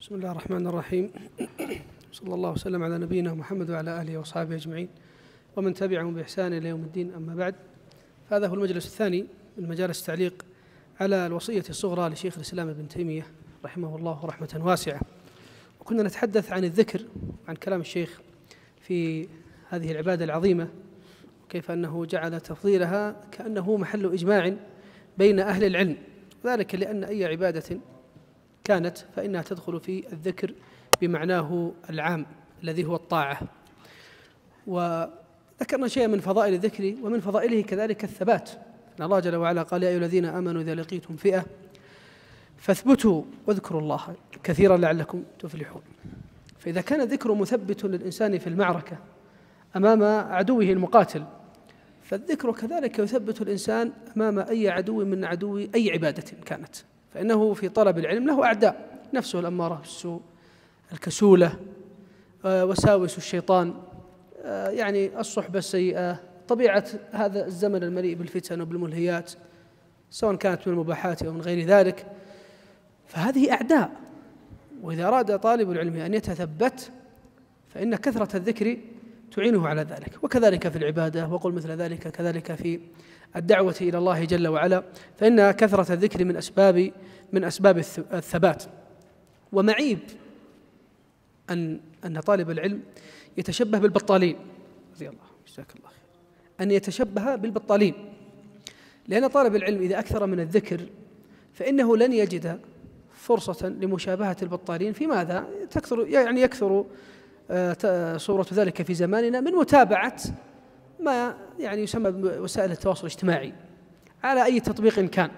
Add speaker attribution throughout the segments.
Speaker 1: بسم الله الرحمن الرحيم. صلى الله وسلم على نبينا محمد وعلى آله وصحبه أجمعين ومن تبعهم بإحسان إلى يوم الدين. أما بعد، فهذا هو المجلس الثاني من مجالس التعليق على الوصية الصغرى لشيخ الإسلام ابن تيمية رحمه الله رحمة واسعة. وكنا نتحدث عن الذكر وعن كلام الشيخ في هذه العبادة العظيمة، وكيف أنه جعل تفضيلها كأنه محل إجماع بين أهل العلم، ذلك لأن أي عبادة كانت فإنها تدخل في الذكر بمعناه العام الذي هو الطاعة. وذكرنا شيئا من فضائل الذكر، ومن فضائله كذلك الثبات. إن الله جل وعلا قال: يا أيها الذين آمنوا إذا لقيتم فئة فاثبتوا واذكروا الله كثيرا لعلكم تفلحون. فإذا كان الذكر مثبت للإنسان في المعركة أمام عدوه المقاتل، فالذكر كذلك يثبت الإنسان أمام أي عدو من عدو أي عبادة كانت، فإنه في طلب العلم له أعداء: نفسه الأمارة بالسوء، الكسولة، وساوس الشيطان، يعني الصحبة السيئة، طبيعة هذا الزمن المليء بالفتن وبالملهيات سواء كانت من المباحات أو من غير ذلك. فهذه أعداء، وإذا أراد طالب العلم أن يتثبت فإن كثرة الذكر تعينه على ذلك، وكذلك في العبادة، وقل مثل ذلك كذلك في الدعوة إلى الله جل وعلا، فإن كثرة الذكر من أسباب الثبات. ومعيب أن طالب العلم يتشبه بالبطالين، رضي الله جزاك الله خير، أن يتشبه بالبطالين، لأن طالب العلم إذا أكثر من الذكر فإنه لن يجد فرصة لمشابهة البطالين في ماذا؟ يكثر صورة ذلك في زماننا من متابعة ما يسمى بوسائل التواصل الاجتماعي على أي تطبيق كان.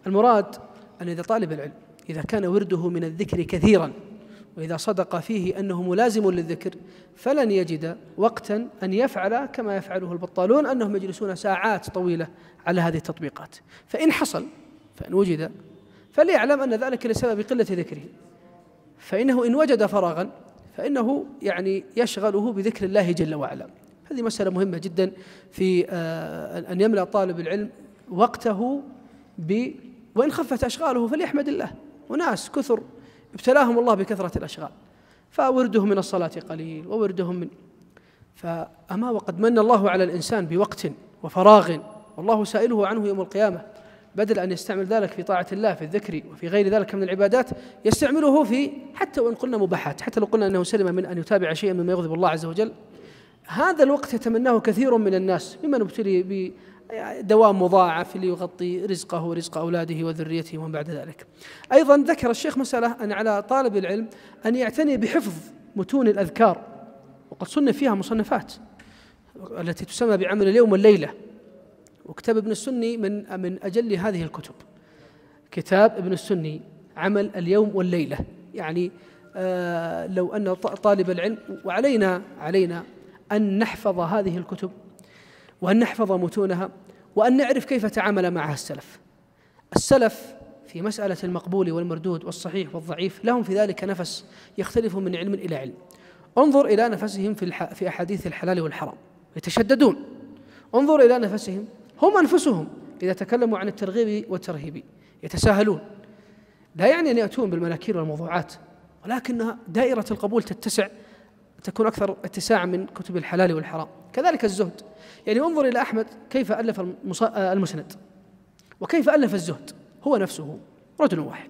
Speaker 1: المراد أن إذا طالب العلم إذا كان ورده من الذكر كثيرا، وإذا صدق فيه أنه ملازم للذكر، فلن يجد وقتا أن يفعل كما يفعله البطالون، أنهم يجلسون ساعات طويلة على هذه التطبيقات. فإن حصل، فإن وجد، فليعلم أن ذلك لسبب قلة ذكره، فإنه إن وجد فراغا فإنه يشغله بذكر الله جل وعلا. هذه مسألة مهمة جدا في أن يملأ طالب العلم وقته وإن خفت أشغاله فليحمد الله. وناس كثر ابتلاهم الله بكثرة الأشغال، فوردهم من الصلاة قليل ووردهم من وقد من الله على الإنسان بوقت وفراغ والله سائله عنه يوم القيامة، بدل أن يستعمل ذلك في طاعة الله في الذكر وفي غير ذلك من العبادات يستعمله في، حتى وإن قلنا مباحات، حتى لو قلنا أنه سلم من أن يتابع شيئا مما يغضب الله عز وجل، هذا الوقت يتمناه كثير من الناس ممن ابتلي بدوام مضاعف ليغطي رزقه ورزق أولاده وذريته ومن بعد ذلك. أيضا ذكر الشيخ مسألة أن على طالب العلم أن يعتني بحفظ متون الأذكار، وقد صنف فيها مصنفات التي تسمى بعمل اليوم والليلة. وكتاب ابن السني من أجل هذه الكتب، كتاب ابن السني عمل اليوم والليلة. لو أن طالب العلم، علينا أن نحفظ هذه الكتب وأن نحفظ متونها وأن نعرف كيف تعامل معها السلف في مسألة المقبول والمردود والصحيح والضعيف، لهم في ذلك نفس يختلف من علم إلى علم. انظر إلى نفسهم في أحاديث الحلال والحرام يتشددون، انظر إلى نفسهم هم أنفسهم إذا تكلموا عن الترغيب والترهيب يتساهلون. لا يعني أن يأتون بالمناكير والموضوعات، ولكن دائرة القبول تكون أكثر اتساعا من كتب الحلال والحرام. كذلك الزهد، انظر إلى أحمد كيف ألف المسند وكيف ألف الزهد، هو نفسه رجل واحد.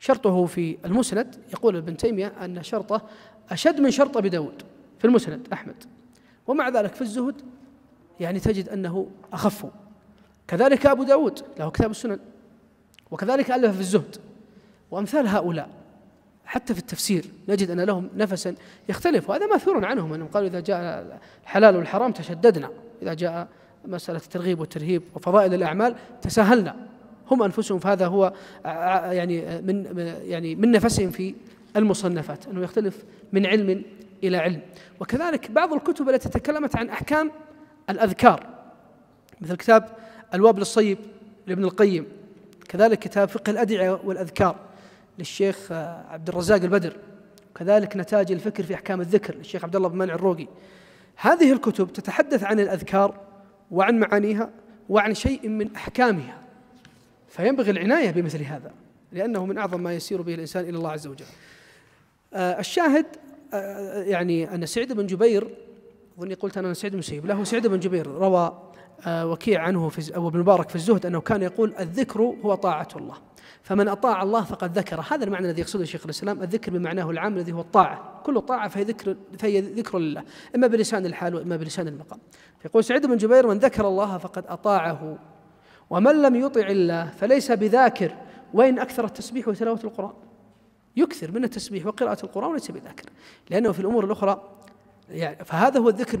Speaker 1: شرطه في المسند يقول ابن تيمية أن شرطه أشد من شرط أبي داود في المسند أحمد، ومع ذلك في الزهد تجد أنه أخف. كذلك أبو داود له كتاب السنن، وكذلك ألف في الزهد. وأمثال هؤلاء حتى في التفسير نجد أن لهم نفسا يختلف، وهذا ماثور عنهم أنهم قالوا إذا جاء الحلال والحرام تشددنا، إذا جاء مسألة الترغيب والترهيب وفضائل الأعمال تساهلنا. هم أنفسهم، فهذا هو من نفسهم في المصنفات، أنه يختلف من علم إلى علم. وكذلك بعض الكتب التي تكلمت عن أحكام الأذكار، مثل كتاب الوابل الصيب لابن القيم، كذلك كتاب فقه الأدعية والأذكار للشيخ عبد الرزاق البدر، كذلك نتاج الفكر في أحكام الذكر للشيخ عبد الله بن مانع الروقي. هذه الكتب تتحدث عن الأذكار وعن معانيها وعن شيء من أحكامها، فينبغي العناية بمثل هذا. لأنه من أعظم ما يسير به الإنسان إلى الله عز وجل. الشاهد يعني أن سعيد بن جبير، أظني قلت أنا سعيد بن مسيب، له سعيد بن جبير روى وكيع عنه أو ابن مبارك في الزهد أنه كان يقول الذكر هو طاعة الله، فمن أطاع الله فقد ذكر. هذا المعنى الذي يقصده شيخ الإسلام، الذكر بمعناه العام الذي هو الطاعة، كل طاعة فهي ذكر لله، إما بلسان الحال وإما بلسان المقام. فيقول سعيد بن جبير من ذكر الله فقد أطاعه، ومن لم يطع الله فليس بذاكر وإن أكثر التسبيح وتلاوة القرآن. يكثر من التسبيح وقراءة القرآن وليس بذاكر، لأنه في الأمور الأخرى يعني فهذا هو الذكر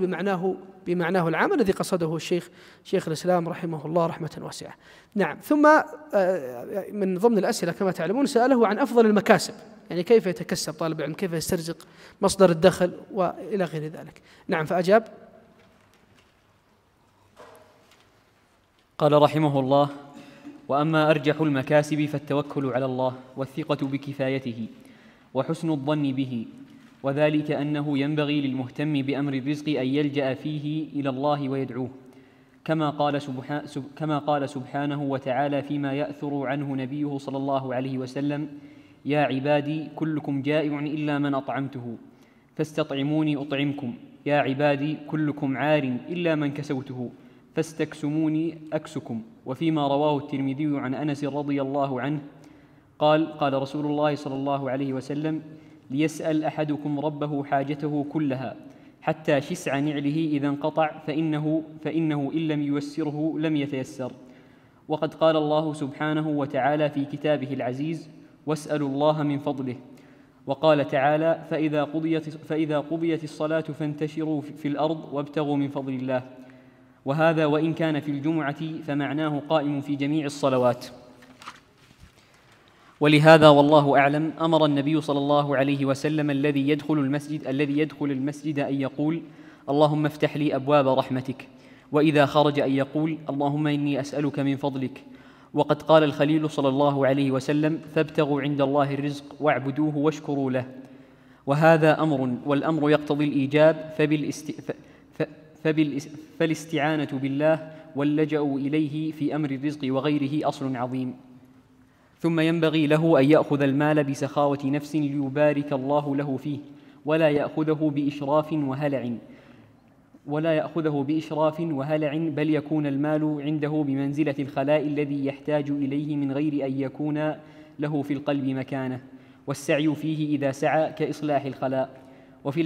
Speaker 1: بمعناه العام الذي قصده شيخ الإسلام رحمه الله رحمة واسعة. نعم. ثم من ضمن الأسئلة كما تعلمون سأله عن أفضل المكاسب، يعني كيف يتكسب طالب العلم، كيف يسترزق مصدر الدخل وإلى غير ذلك. نعم. فأجاب
Speaker 2: قال رحمه الله: وأما أرجح المكاسب فالتوكل على الله والثقة بكفايته وحسن الظن به، وذلك أنه ينبغي للمهتم بأمر الرزق أن يلجأ فيه إلى الله ويدعوه، كما قال سبحانه وتعالى فيما يأثر عنه نبيه صلى الله عليه وسلم: يا عبادي كلكم جائع إلا من أطعمته فاستطعموني أطعمكم، يا عبادي كلكم عار إلا من كسوته فاستكسموني أكسكم. وفيما رواه الترمذي عن أنس رضي الله عنه قال رسول الله صلى الله عليه وسلم: ليسأل أحدكم ربه حاجته كلها حتى شسع نعله إذا انقطع فإنه إن لم ييسره لم يتيسر. وقد قال الله سبحانه وتعالى في كتابه العزيز: واسألوا الله من فضله. وقال تعالى: فإذا قضيت الصلاة فانتشروا في الأرض وابتغوا من فضل الله. وهذا وإن كان في الجمعة فمعناه قائم في جميع الصلوات. ولهذا والله أعلم أمر النبي صلى الله عليه وسلم الذي يدخل المسجد أن يقول: اللهم افتح لي أبواب رحمتك، وإذا خرج أن يقول: اللهم إني أسألك من فضلك. وقد قال الخليل صلى الله عليه وسلم: فابتغوا عند الله الرزق واعبدوه واشكروا له. وهذا أمر، والأمر يقتضي الإيجاب، فالاستعانة بالله واللجأ إليه في أمر الرزق وغيره أصل عظيم. ثم ينبغي له أن يأخذ المال بسخاوة نفس ليبارك الله له فيه، ولا يأخذه بإشراف وهلع، بل يكون المال عنده بمنزلة الخلاء الذي يحتاج إليه من غير أن يكون له في القلب مكانه، والسعي فيه إذا سعى كإصلاح الخلاء. وفي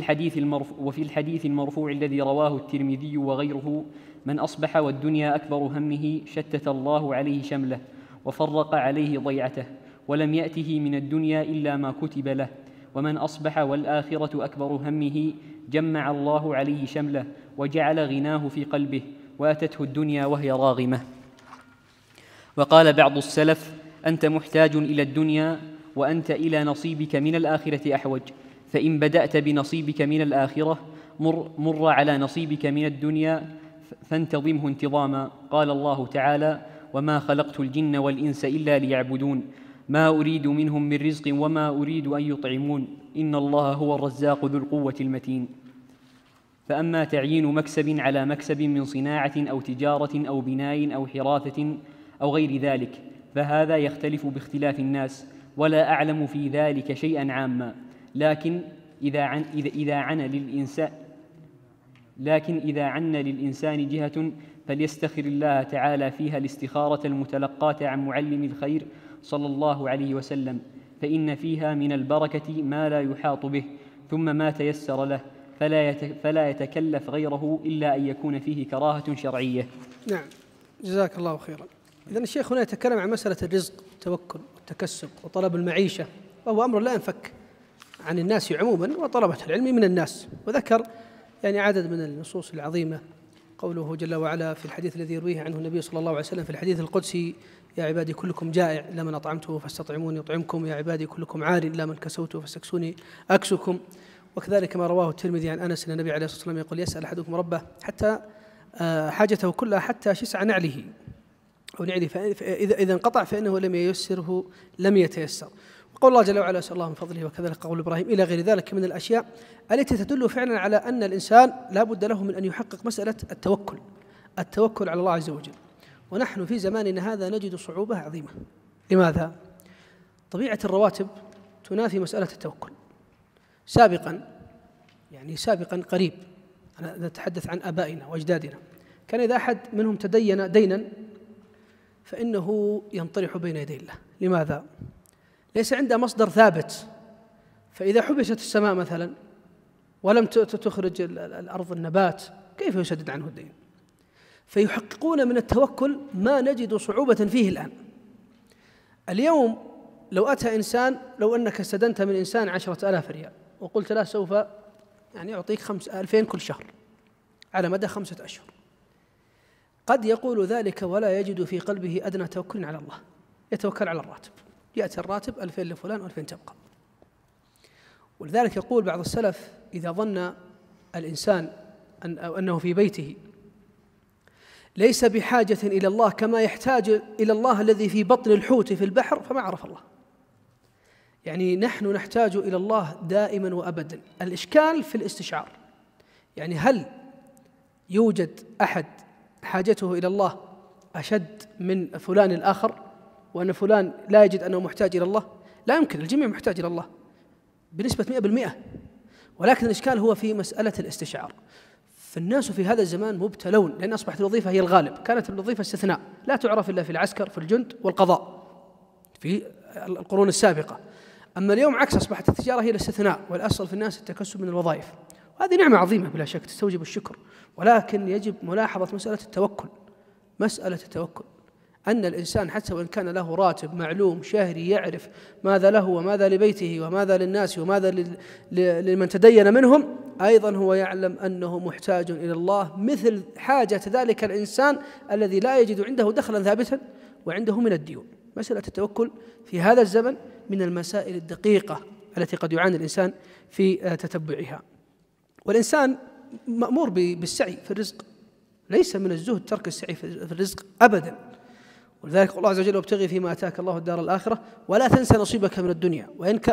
Speaker 2: الحديث المرفوع الذي رواه الترمذي وغيره: من أصبح والدنيا أكبر همه شتت الله عليه شمله وفرق عليه ضيعته، ولم يأته من الدنيا إلا ما كتب له. ومن أصبح والآخرة أكبر همه جمع الله عليه شمله وجعل غناه في قلبه، وأتته الدنيا وهي راغمة. وقال بعض السلف: أنت محتاج إلى الدنيا وأنت إلى نصيبك من الآخرة أحوج، فإن بدأت بنصيبك من الآخرة مر على نصيبك من الدنيا فانتظمه انتظاما. قال الله تعالى: وما خلقت الجن والإنس إلا ليعبدون ما أريد منهم من رزق وما أريد أن يطعمون إن الله هو الرزاق ذو القوة المتين. فأما تعيين مكسب على مكسب من صناعة أو تجارة أو بناء أو حراثة أو غير ذلك فهذا يختلف باختلاف الناس، ولا أعلم في ذلك شيئا عاما، لكن إذا عن للإنسان جهة فليستخر الله تعالى فيها الاستخارة المتلقاة عن معلم الخير صلى الله عليه وسلم، فإن فيها من البركة ما لا يحاط به، ثم ما تيسر له، فلا يتكلف غيره إلا أن يكون فيه كراهة شرعية.
Speaker 1: نعم، جزاك الله خيرا. إذن الشيخ هنا يتكلم عن مسألة الرزق والتوكل والتكسب وطلب المعيشة، وهو أمر لا ينفك عن الناس عموما وطلبة العلم من الناس، وذكر يعني عدد من النصوص العظيمة، قوله جل وعلا في الحديث الذي يرويه عنه النبي صلى الله عليه وسلم في الحديث القدسي: يا عبادي كلكم جائع إلا من أطعمته فاستطعموني أطعمكم، يا عبادي كلكم عار إلا من كسوته فاستكسوني أكسكم. وكذلك ما رواه الترمذي عن أنس أن النبي عليه الصلاة والسلام يقول: يسأل أحدكم ربه حتى حاجته كلها حتى شسع نعله أو نعله، فإذا انقطع فإنه لم ييسره لم يتيسر. وقول الله جل وعلا: أسأل الله من فضله، وكذلك قول إبراهيم، إلى غير ذلك من الأشياء التي تدل فعلا على أن الإنسان لا بد له من أن يحقق مسألة التوكل على الله عز وجل. ونحن في زماننا هذا نجد صعوبة عظيمة. لماذا؟ طبيعة الرواتب تنافي مسألة التوكل. سابقا قريب، أنا نتحدث عن آبائنا وأجدادنا، كان إذا أحد منهم تدين دينا فإنه ينطرح بين يدي الله. لماذا؟ ليس عنده مصدر ثابت، فإذا حبست السماء مثلا ولم تخرج الأرض النبات كيف يسدد عنه الدين؟ فيحققون من التوكل ما نجد صعوبة فيه الآن. اليوم لو أتى إنسان، لو أنك استدنت من إنسان 10,000 ريال وقلت له سوف أعطيك 2,000 كل شهر على مدى 5 أشهر، قد يقول ذلك ولا يجد في قلبه أدنى توكل على الله، يتوكل على الراتب، يأتي الراتب 2,000 لفلان و2,000 تبقى. ولذلك يقول بعض السلف: إذا ظن الإنسان أنه في بيته ليس بحاجة إلى الله كما يحتاج إلى الله الذي في بطن الحوت في البحر فما عرف الله. يعني نحن نحتاج إلى الله دائما وأبدا. الإشكال في الاستشعار، يعني هل يوجد أحد حاجته إلى الله أشد من فلان الآخر، وأن فلان لا يجد أنه محتاج إلى الله؟ لا يمكن، الجميع محتاج إلى الله بنسبة 100%، ولكن الإشكال هو في مسألة الاستشعار. فالناس في هذا الزمان مبتلون، لأن أصبحت الوظيفة هي الغالب، كانت الوظيفة استثناء لا تعرف إلا في العسكر، في الجند والقضاء في القرون السابقة. أما اليوم عكس، أصبحت التجارة هي الاستثناء، والأصل في الناس التكسب من الوظائف، وهذه نعمة عظيمة بلا شك تستوجب الشكر، ولكن يجب ملاحظة مسألة التوكل. مسألة التوكل أن الإنسان حتى وإن كان له راتب معلوم شهري، يعرف ماذا له وماذا لبيته وماذا للناس وماذا لمن تدين منهم، أيضا هو يعلم أنه محتاج إلى الله مثل حاجة ذلك الإنسان الذي لا يجد عنده دخلا ثابتا وعنده من الديون. مسألة التوكل في هذا الزمن من المسائل الدقيقة التي قد يعاني الإنسان في تتبعها. والإنسان مأمور بالسعي في الرزق، ليس من الزهد ترك السعي في الرزق أبدا. ولذلك الله عز وجل: وابتغي فيما آتاك الله الدار الآخرة ولا تنسى نصيبك من الدنيا.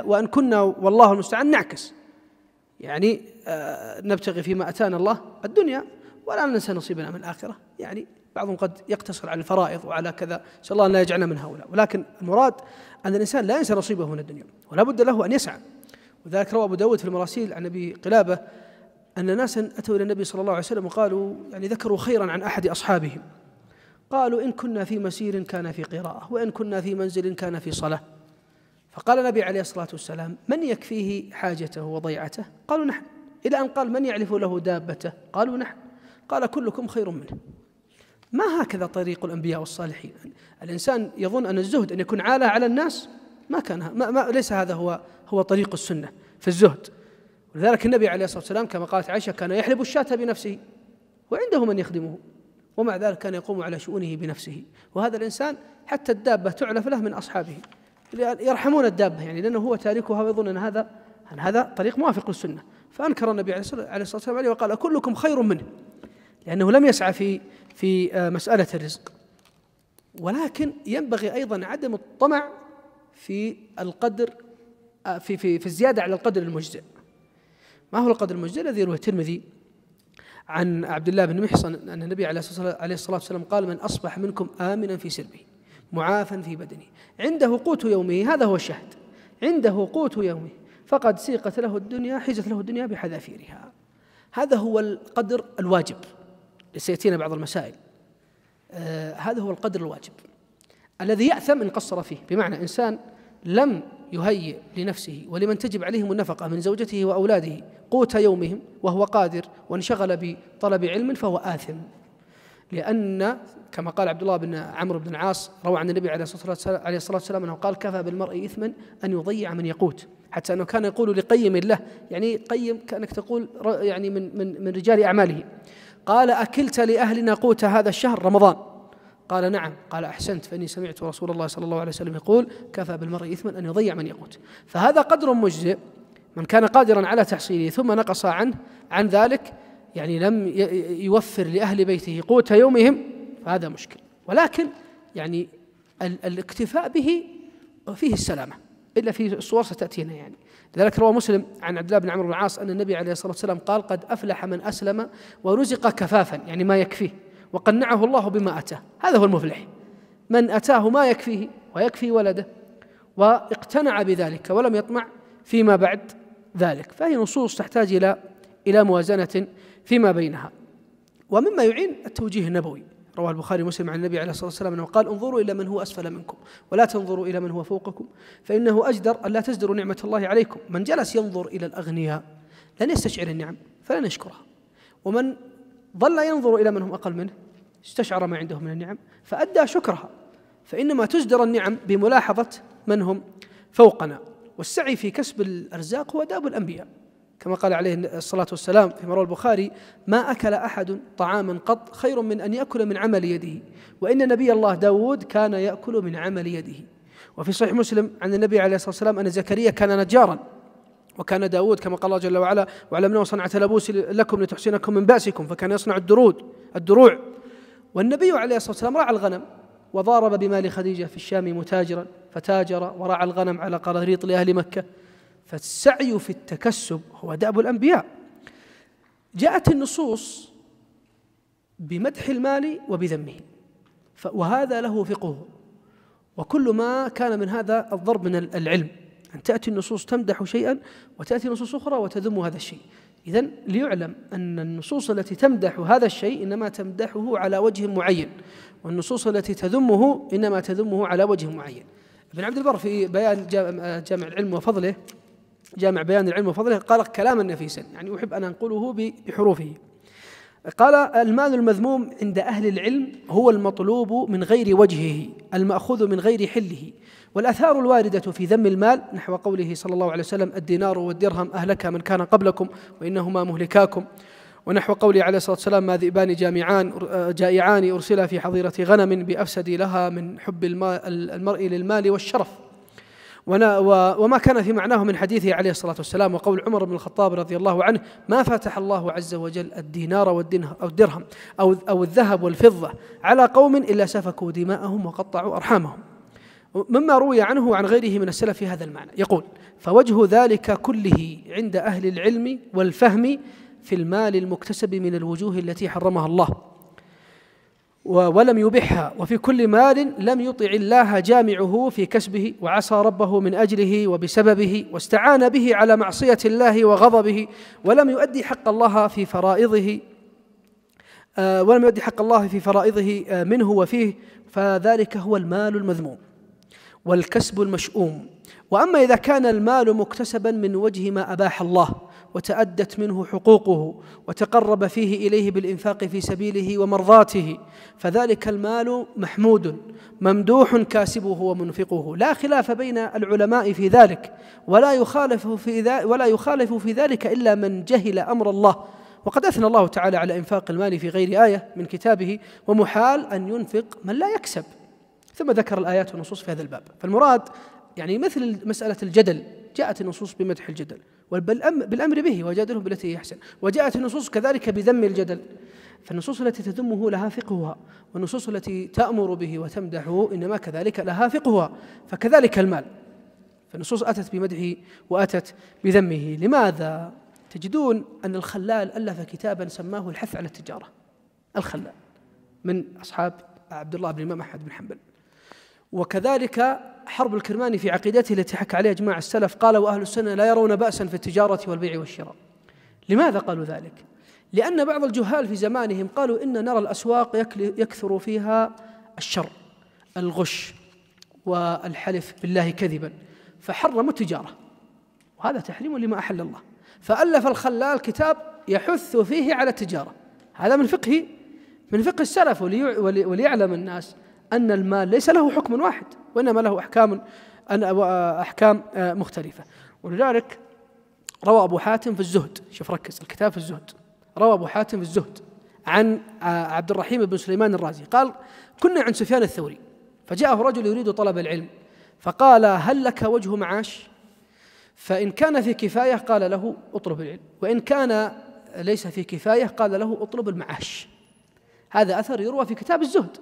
Speaker 1: وأن كنا والله المستعان نعكس، يعني نبتغي فيما أتانا الله الدنيا ولا ننسى نصيبنا من الآخرة. يعني بعضهم قد يقتصر على الفرائض وعلى كذا، نسأل الله أن لا يجعلنا من هؤلاء، ولكن المراد أن الإنسان لا ينسى نصيبه من الدنيا ولا بد له أن يسعى. وذلك روى أبو داود في المراسيل عن أبي قلابة أن ناسا أتوا إلى النبي صلى الله عليه وسلم وقالوا، يعني ذكروا خيرا عن أحد أصحابهم، قالوا: إن كنا في مسير كان في قراءة، وإن كنا في منزل كان في صلاة. فقال النبي عليه الصلاة والسلام: من يكفيه حاجته وضيعته؟ قالوا: نحن. إلى أن قال: من يعرف له دابته؟ قالوا: نحن. قال: كلكم خير منه. ما هكذا طريق الأنبياء والصالحين. الإنسان يظن أن الزهد أن يكون عالة على الناس، ليس هذا هو طريق السنة في الزهد. ولذلك النبي عليه الصلاة والسلام كما قالت عائشة: كان يحلب الشاة بنفسه وعنده من يخدمه، ومع ذلك كان يقوم على شؤونه بنفسه. وهذا الإنسان حتى الدابة تعلف له من أصحابه، يرحمون الدابة، يعني لأنه هو تاركها ويظن أن هذا طريق موافق للسنة. فأنكر النبي عليه الصلاة والسلام عليه وقال: كلكم خير منه، لأنه لم يسعى في مسألة الرزق. ولكن ينبغي أيضا عدم الطمع في القدر، في الزيادة على القدر المجزئ. ما هو القدر المجزئ؟ الذي يروي الترمذي عن عبد الله بن محصن أن النبي عليه الصلاة والسلام قال: من أصبح منكم آمنا في سربه معافا في بدنه عنده قوت يومه، هذا هو الشهد، عنده قوت يومه، فقد سيقت له الدنيا، حجت له الدنيا بحذافيرها. هذا هو القدر الواجب. سيأتينا بعض المسائل. هذا هو القدر الواجب الذي يأثم إن قصر فيه، بمعنى إنسان لم يهيئ لنفسه ولمن تجب عليهم النفقة من زوجته وأولاده قوت يومهم وهو قادر وانشغل بطلب علم فهو آثم. لأن كما قال عبد الله بن عمرو بن العاص روى عن النبي عليه الصلاة والسلام أنه قال: كفى بالمرء إثما أن يضيع من يقوت. حتى أنه كان يقول لقيم له، يعني قيم كأنك تقول يعني من رجال أعماله، قال: أكلت لأهلنا قوت هذا الشهر رمضان؟ قال: نعم. قال: أحسنت، فإني سمعت رسول الله صلى الله عليه وسلم يقول: كفى بالمرء إثما أن يضيع من يقوت. فهذا قدر مجزئ، من كان قادرا على تحصيله ثم نقص عن ذلك، يعني لم يوفر لأهل بيته قوت يومهم، فهذا مشكل. ولكن يعني الاكتفاء به فيه السلامة، إلا في صور ستأتينا. يعني لذلك روى مسلم عن عبد الله بن عمرو بن العاص أن النبي عليه الصلاة والسلام قال: قد أفلح من أسلم ورزق كفافا، يعني ما يكفيه، وقنعه الله بما أتاه. هذا هو المفلح، من أتاه ما يكفيه ويكفي ولده واقتنع بذلك ولم يطمع فيما بعد ذلك. فهي نصوص تحتاج إلى موازنة فيما بينها. ومما يعين التوجيه النبوي، رواه البخاري ومسلم عن النبي عليه الصلاة والسلام أنه قال: انظروا إلى من هو أسفل منكم ولا تنظروا إلى من هو فوقكم فإنه أجدر أن لا تزدروا نعمة الله عليكم. من جلس ينظر إلى الأغنياء لن يستشعر النعم فلن يشكرها، ومن ظل ينظر إلى من هم أقل منه استشعر ما عنده من النعم فأدى شكرها. فإنما تزدر النعم بملاحظة من هم فوقنا. والسعي في كسب الأرزاق هو داب الأنبياء، كما قال عليه الصلاة والسلام في رواه البخاري: ما أكل أحد طعاما قط خير من أن يأكل من عمل يده، وإن نبي الله داود كان يأكل من عمل يده. وفي صحيح مسلم عن النبي عليه الصلاة والسلام أن زكريا كان نجارا، وكان داود كما قال الله جل وعلا: وعلمناه صنعة لبوس لكم لتحسنكم من بأسكم، فكان يصنع الدروع. والنبي عليه الصلاة والسلام راعى الغنم وضارب بمال خديجة في الشام متاجرا فتاجر ورعى الغنم على قراريط لأهل مكة. فالسعي في التكسب هو دأب الأنبياء. جاءت النصوص بمدح المال وبذمه، وهذا له فقه، وكل ما كان من هذا الضرب من العلم، أن تأتي النصوص تمدح شيئا وتأتي نصوص أخرى وتذم هذا الشيء. إذن ليعلم أن النصوص التي تمدح هذا الشيء إنما تمدحه على وجه معين، والنصوص التي تذمه إنما تذمه على وجه معين. ابن عبد البر في بيان جامع العلم وفضله، جامع بيان العلم وفضله، قال كلاما نفيسا، يعني أحب أن أنقله بحروفه. قال: المال المذموم عند أهل العلم هو المطلوب من غير وجهه المأخوذ من غير حله. والآثار الواردة في ذم المال نحو قوله صلى الله عليه وسلم: الدينار والدرهم أهلك من كان قبلكم وإنهما مهلكاكم، ونحو قوله عليه الصلاة والسلام: ما ذئبان جائعان أرسلا في حظيرة غنم بأفسد لها من حب المرء للمال والشرف، وما كان في معناه من حديثه عليه الصلاة والسلام. وقول عمر بن الخطاب رضي الله عنه: ما فتح الله عز وجل الدينار والدرهم أو الذهب والفضة على قوم إلا سفكوا دماءهم وقطعوا أرحامهم. مما روي عنه وعن غيره من السلف في هذا المعنى. يقول: فوجه ذلك كله عند أهل العلم والفهم في المال المكتسب من الوجوه التي حرمها الله ولم يبحها، وفي كل مال لم يطع الله جامعه في كسبه وعصى ربه من أجله وبسببه واستعان به على معصية الله وغضبه ولم يؤدي حق الله في فرائضه منه وفيه، فذلك هو المال المذموم والكسب المشؤوم. وأما إذا كان المال مكتسبا من وجه ما أباح الله وتأدت منه حقوقه وتقرب فيه إليه بالإنفاق في سبيله ومرضاته، فذلك المال محمود ممدوح كاسبه ومنفقه، لا خلاف بين العلماء في ذلك، ولا يخالف في ذلك إلا من جهل أمر الله. وقد أثنى الله تعالى على إنفاق المال في غير آية من كتابه: ومحال أن ينفق من لا يكسب. ثم ذكر الآيات والنصوص في هذا الباب. فالمراد يعني مثل مسألة الجدل، جاءت النصوص بمدح الجدل بالأمر به وجادلهم بالتي هي أحسن، وجاءت النصوص كذلك بذم الجدل. فالنصوص التي تذمه لها فقهها، والنصوص التي تأمر به وتمدحه إنما كذلك لها فقهها. فكذلك المال، فالنصوص أتت بمدحه وأتت بذمه. لماذا؟ تجدون أن الخلال ألف كتابا سماه الحث على التجارة. الخلال من أصحاب عبد الله بن الإمام أحمد بن حنبل. وكذلك حرب الكرماني في عقيدته التي حكى عليها إجماع السلف، قال: وأهل السنة لا يرون بأسا في التجارة والبيع والشراء. لماذا قالوا ذلك؟ لأن بعض الجهال في زمانهم قالوا: إن نرى الأسواق يكثر فيها الشر، الغش والحلف بالله كذبا، فحرموا التجارة، وهذا تحريم لما أحل الله. فألف الخلال كتاب يحث فيه على التجارة. هذا من فقه السلف، وليعلم الناس أن المال ليس له حكم واحد، وإنما له أحكام مختلفة. ولذلك روى أبو حاتم في الزهد، شوف ركز الكتاب في الزهد، روى أبو حاتم في الزهد عن عبد الرحيم بن سليمان الرازي قال: كنا عند سفيان الثوري فجاءه رجل يريد طلب العلم، فقال: هل لك وجه معاش؟ فإن كان في كفاية قال له: اطلب العلم، وإن كان ليس في كفاية قال له: اطلب المعاش. هذا أثر يروى في كتاب الزهد،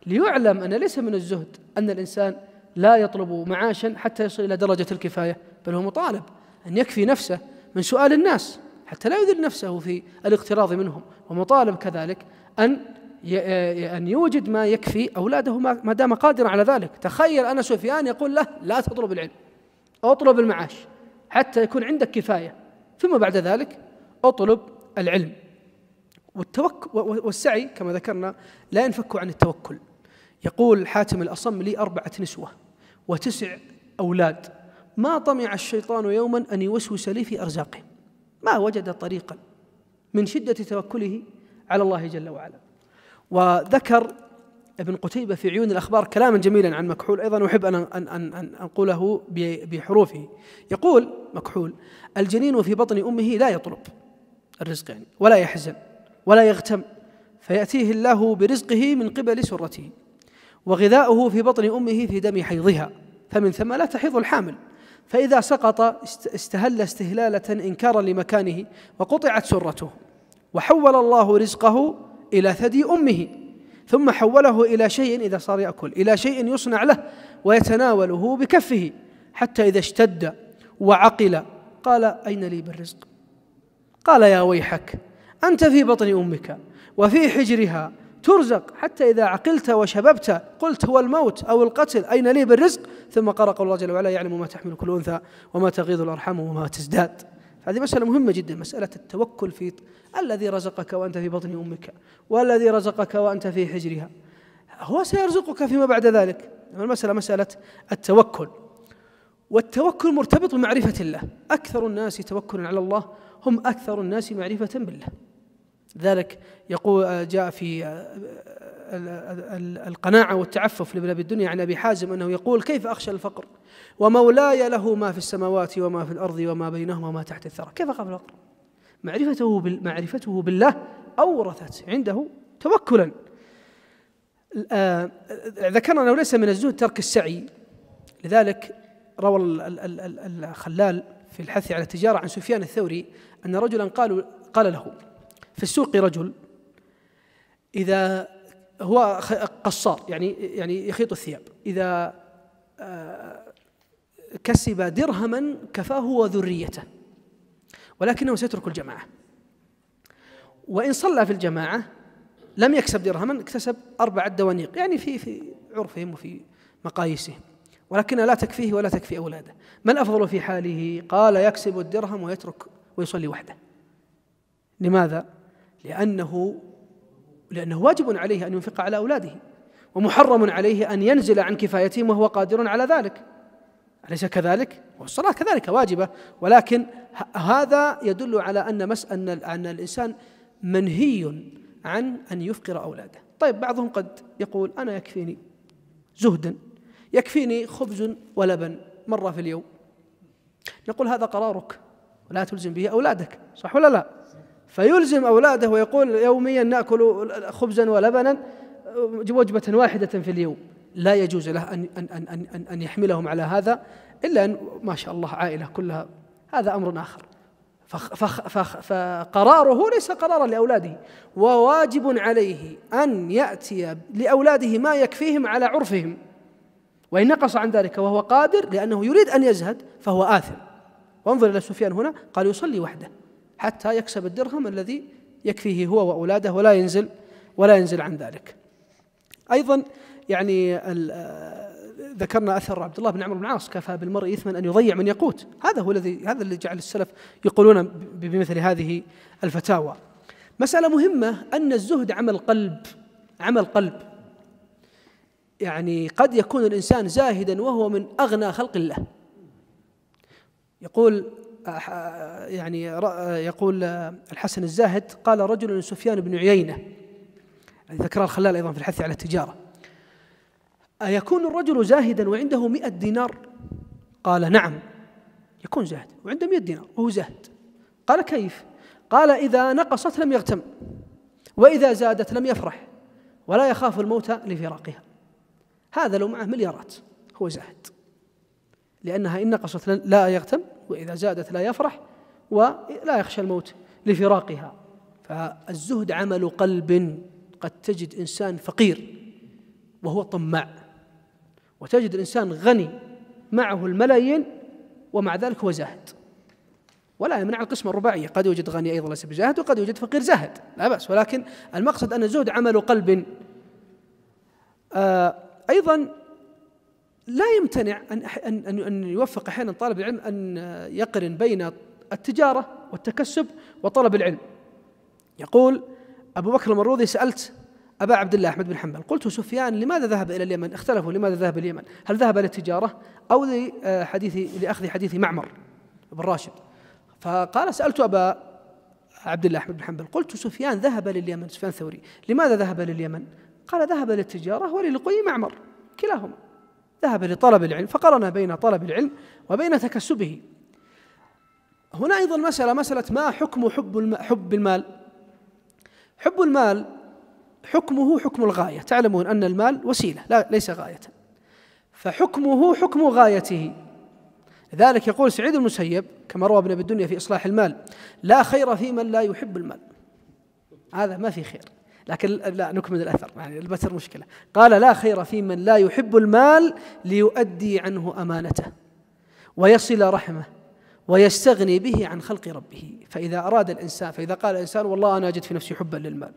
Speaker 1: ليعلم أن ليس من الزهد أن الإنسان لا يطلب معاشا حتى يصل إلى درجة الكفاية، بل هو مطالب أن يكفي نفسه من سؤال الناس حتى لا يذل نفسه في الاغتراض منهم، ومطالب كذلك أن أن يوجد ما يكفي أولاده ما دام قادرا على ذلك. تخيل أنا سفيان يقول له لا تطلب العلم، أطلب المعاش حتى يكون عندك كفاية، ثم بعد ذلك أطلب العلم. والسعي كما ذكرنا لا ينفك عن التوكل. يقول حاتم الأصم: لي 4 نسوة و9 أولاد، ما طمع الشيطان يوما أن يوسوس لي في أرزاقهم. ما وجد طريقا من شدة توكله على الله جل وعلا. وذكر ابن قتيبة في عيون الأخبار كلاما جميلا عن مكحول، أيضا أحب أن أنقله بحروفه. يقول مكحول: الجنين في بطن أمه لا يطلب الرزق يعني، ولا يحزن ولا يغتم، فيأتيه الله برزقه من قبل سرته، وغذاؤه في بطن أمه في دم حيضها، فمن ثم لا تحيض الحامل، فإذا سقط استهل استهلالة إنكارا لمكانه وقطعت سرته، وحول الله رزقه إلى ثدي أمه، ثم حوله إلى شيء إذا صار يأكل إلى شيء يصنع له ويتناوله بكفه، حتى إذا اشتد وعقل قال: أين لي بالرزق؟ قال: يا ويحك، أنت في بطن أمك وفي حجرها ترزق، حتى إذا عقلت وشببت قلت هو الموت أو القتل، أين لي بالرزق؟ ثم قال قول الله جل وعلا: يعلم ما تحمل كل أنثى وما تغيض الأرحام وما تزداد. هذه مسألة مهمة جدا، مسألة التوكل في الذي رزقك وأنت في بطن أمك، والذي رزقك وأنت في حجرها هو سيرزقك فيما بعد ذلك. المسألة مسألة التوكل، والتوكل مرتبط بمعرفة الله. أكثر الناس توكلا على الله هم أكثر الناس معرفة بالله. ذلك يقول جاء في القناعة والتعفف لابن أبي الدنيا عن أبي حازم أنه يقول: كيف أخشى الفقر ومولاي له ما في السماوات وما في الأرض وما بينهما وما تحت الثرى؟ كيف أخاف الفقر؟ معرفته بالله أورثت عنده توكلا. ذكرنا أنه ليس من الزهد ترك السعي، لذلك روى الخلال في الحث على التجارة عن سفيان الثوري أن رجلا قال له في السوق رجل إذا هو قصار يعني يخيط الثياب، إذا كسب درهما كفاه وذريته، ولكنه سيترك الجماعة، وإن صلى في الجماعة لم يكسب درهما، اكتسب 4 دنانير، يعني في عرفهم وفي مقاييسهم، ولكنها لا تكفيه ولا تكفي أولاده. ما الأفضل في حاله؟ قال: يكسب الدرهم ويترك ويصلي وحده. لماذا؟ لأنه واجب عليه أن ينفق على أولاده، ومحرم عليه أن ينزل عن كفايتهم وهو قادر على ذلك، أليس كذلك؟ والصلاة كذلك واجبة، ولكن هذا يدل على أن الإنسان منهي عن أن يفقر أولاده. طيب، بعضهم قد يقول: أنا يكفيني زهدا، يكفيني خبز ولبن مرة في اليوم. نقول: هذا قرارك ولا تلزم به أولادك، صح ولا لا؟ فيلزم أولاده ويقول: يوميا نأكل خبزا ولبنا وجبة واحدة في اليوم. لا يجوز له أن يحملهم على هذا، إلا أن ما شاء الله عائلة كلها، هذا أمر آخر. فقراره ليس قرارا لأولاده، وواجب عليه أن يأتي لأولاده ما يكفيهم على عرفهم، وإن نقص عن ذلك وهو قادر لأنه يريد أن يزهد فهو آثم. وانظر إلى سفيان هنا، قال: يصلي وحده حتى يكسب الدرهم الذي يكفيه هو وأولاده ولا ينزل عن ذلك. أيضا يعني ذكرنا أثر عبد الله بن عمرو بن العاص: كفى بالمرء إثما أن يضيع من يقوت. هذا اللي جعل السلف يقولون بمثل هذه الفتاوى. مسألة مهمة أن الزهد عمل قلب. يعني قد يكون الإنسان زاهدا وهو من أغنى خلق الله. يقول الحسن الزاهد: قال رجل لسفيان بن عيينة، ذكر الخلال أيضا في الحث على التجارة: أيكون الرجل زاهدا وعنده 100 دينار؟ قال: نعم، يكون زاهد وعنده 100 دينار وهو زاهد. قال: كيف؟ قال: إذا نقصت لم يغتم، وإذا زادت لم يفرح، ولا يخاف الموت لفراقها. هذا لو معه مليارات هو زاهد، لأنها إن نقصت لا يغتم، وإذا زادت لا يفرح، ولا يخشى الموت لفراقها. فالزهد عمل قلب. قد تجد إنسان فقير وهو طماع، وتجد الإنسان غني معه الملايين ومع ذلك هو زاهد. ولا يمنع القسمة الرباعية، قد يوجد غني أيضا ليس بزاهد، وقد يوجد فقير زاهد، لا بأس، ولكن المقصد أن الزهد عمل قلب. أيضا لا يمتنع أن يوفق أحيانا طالب العلم أن يقرن بين التجارة والتكسب وطلب العلم. يقول أبو بكر المروذي: سألت أبا عبد الله أحمد بن حنبل قلت: سفيان لماذا ذهب إلى اليمن؟ اختلفوا لماذا ذهب اليمن، هل ذهب للتجارة أو لأخذ حديث معمر بن راشد؟ فقال: سألت أبا عبد الله أحمد بن حنبل قلت: سفيان ذهب لليمن، سفيان الثوري، لماذا ذهب لليمن؟ قال: ذهب للتجارة وللقي معمر، كلاهما ذهب لطلب العلم، فقرن بين طلب العلم وبين تكسبه. هنا أيضا مسألة ما حكم حب المال. حب المال حكمه حكم الغاية، تعلمون أن المال وسيلة ليس غاية، فحكمه حكم غايته. لذلك يقول سعيد بن المسيب كما روى ابن أبي الدنيا في إصلاح المال: لا خير في من لا يحب المال. هذا ما في خير، لكن لا نكمل الأثر، يعني البتر مشكلة. قال: لا خير في من لا يحب المال ليؤدي عنه أمانته ويصل رحمه ويستغني به عن خلق ربه. فإذا قال الإنسان: والله أنا أجد في نفسي حبا للمال،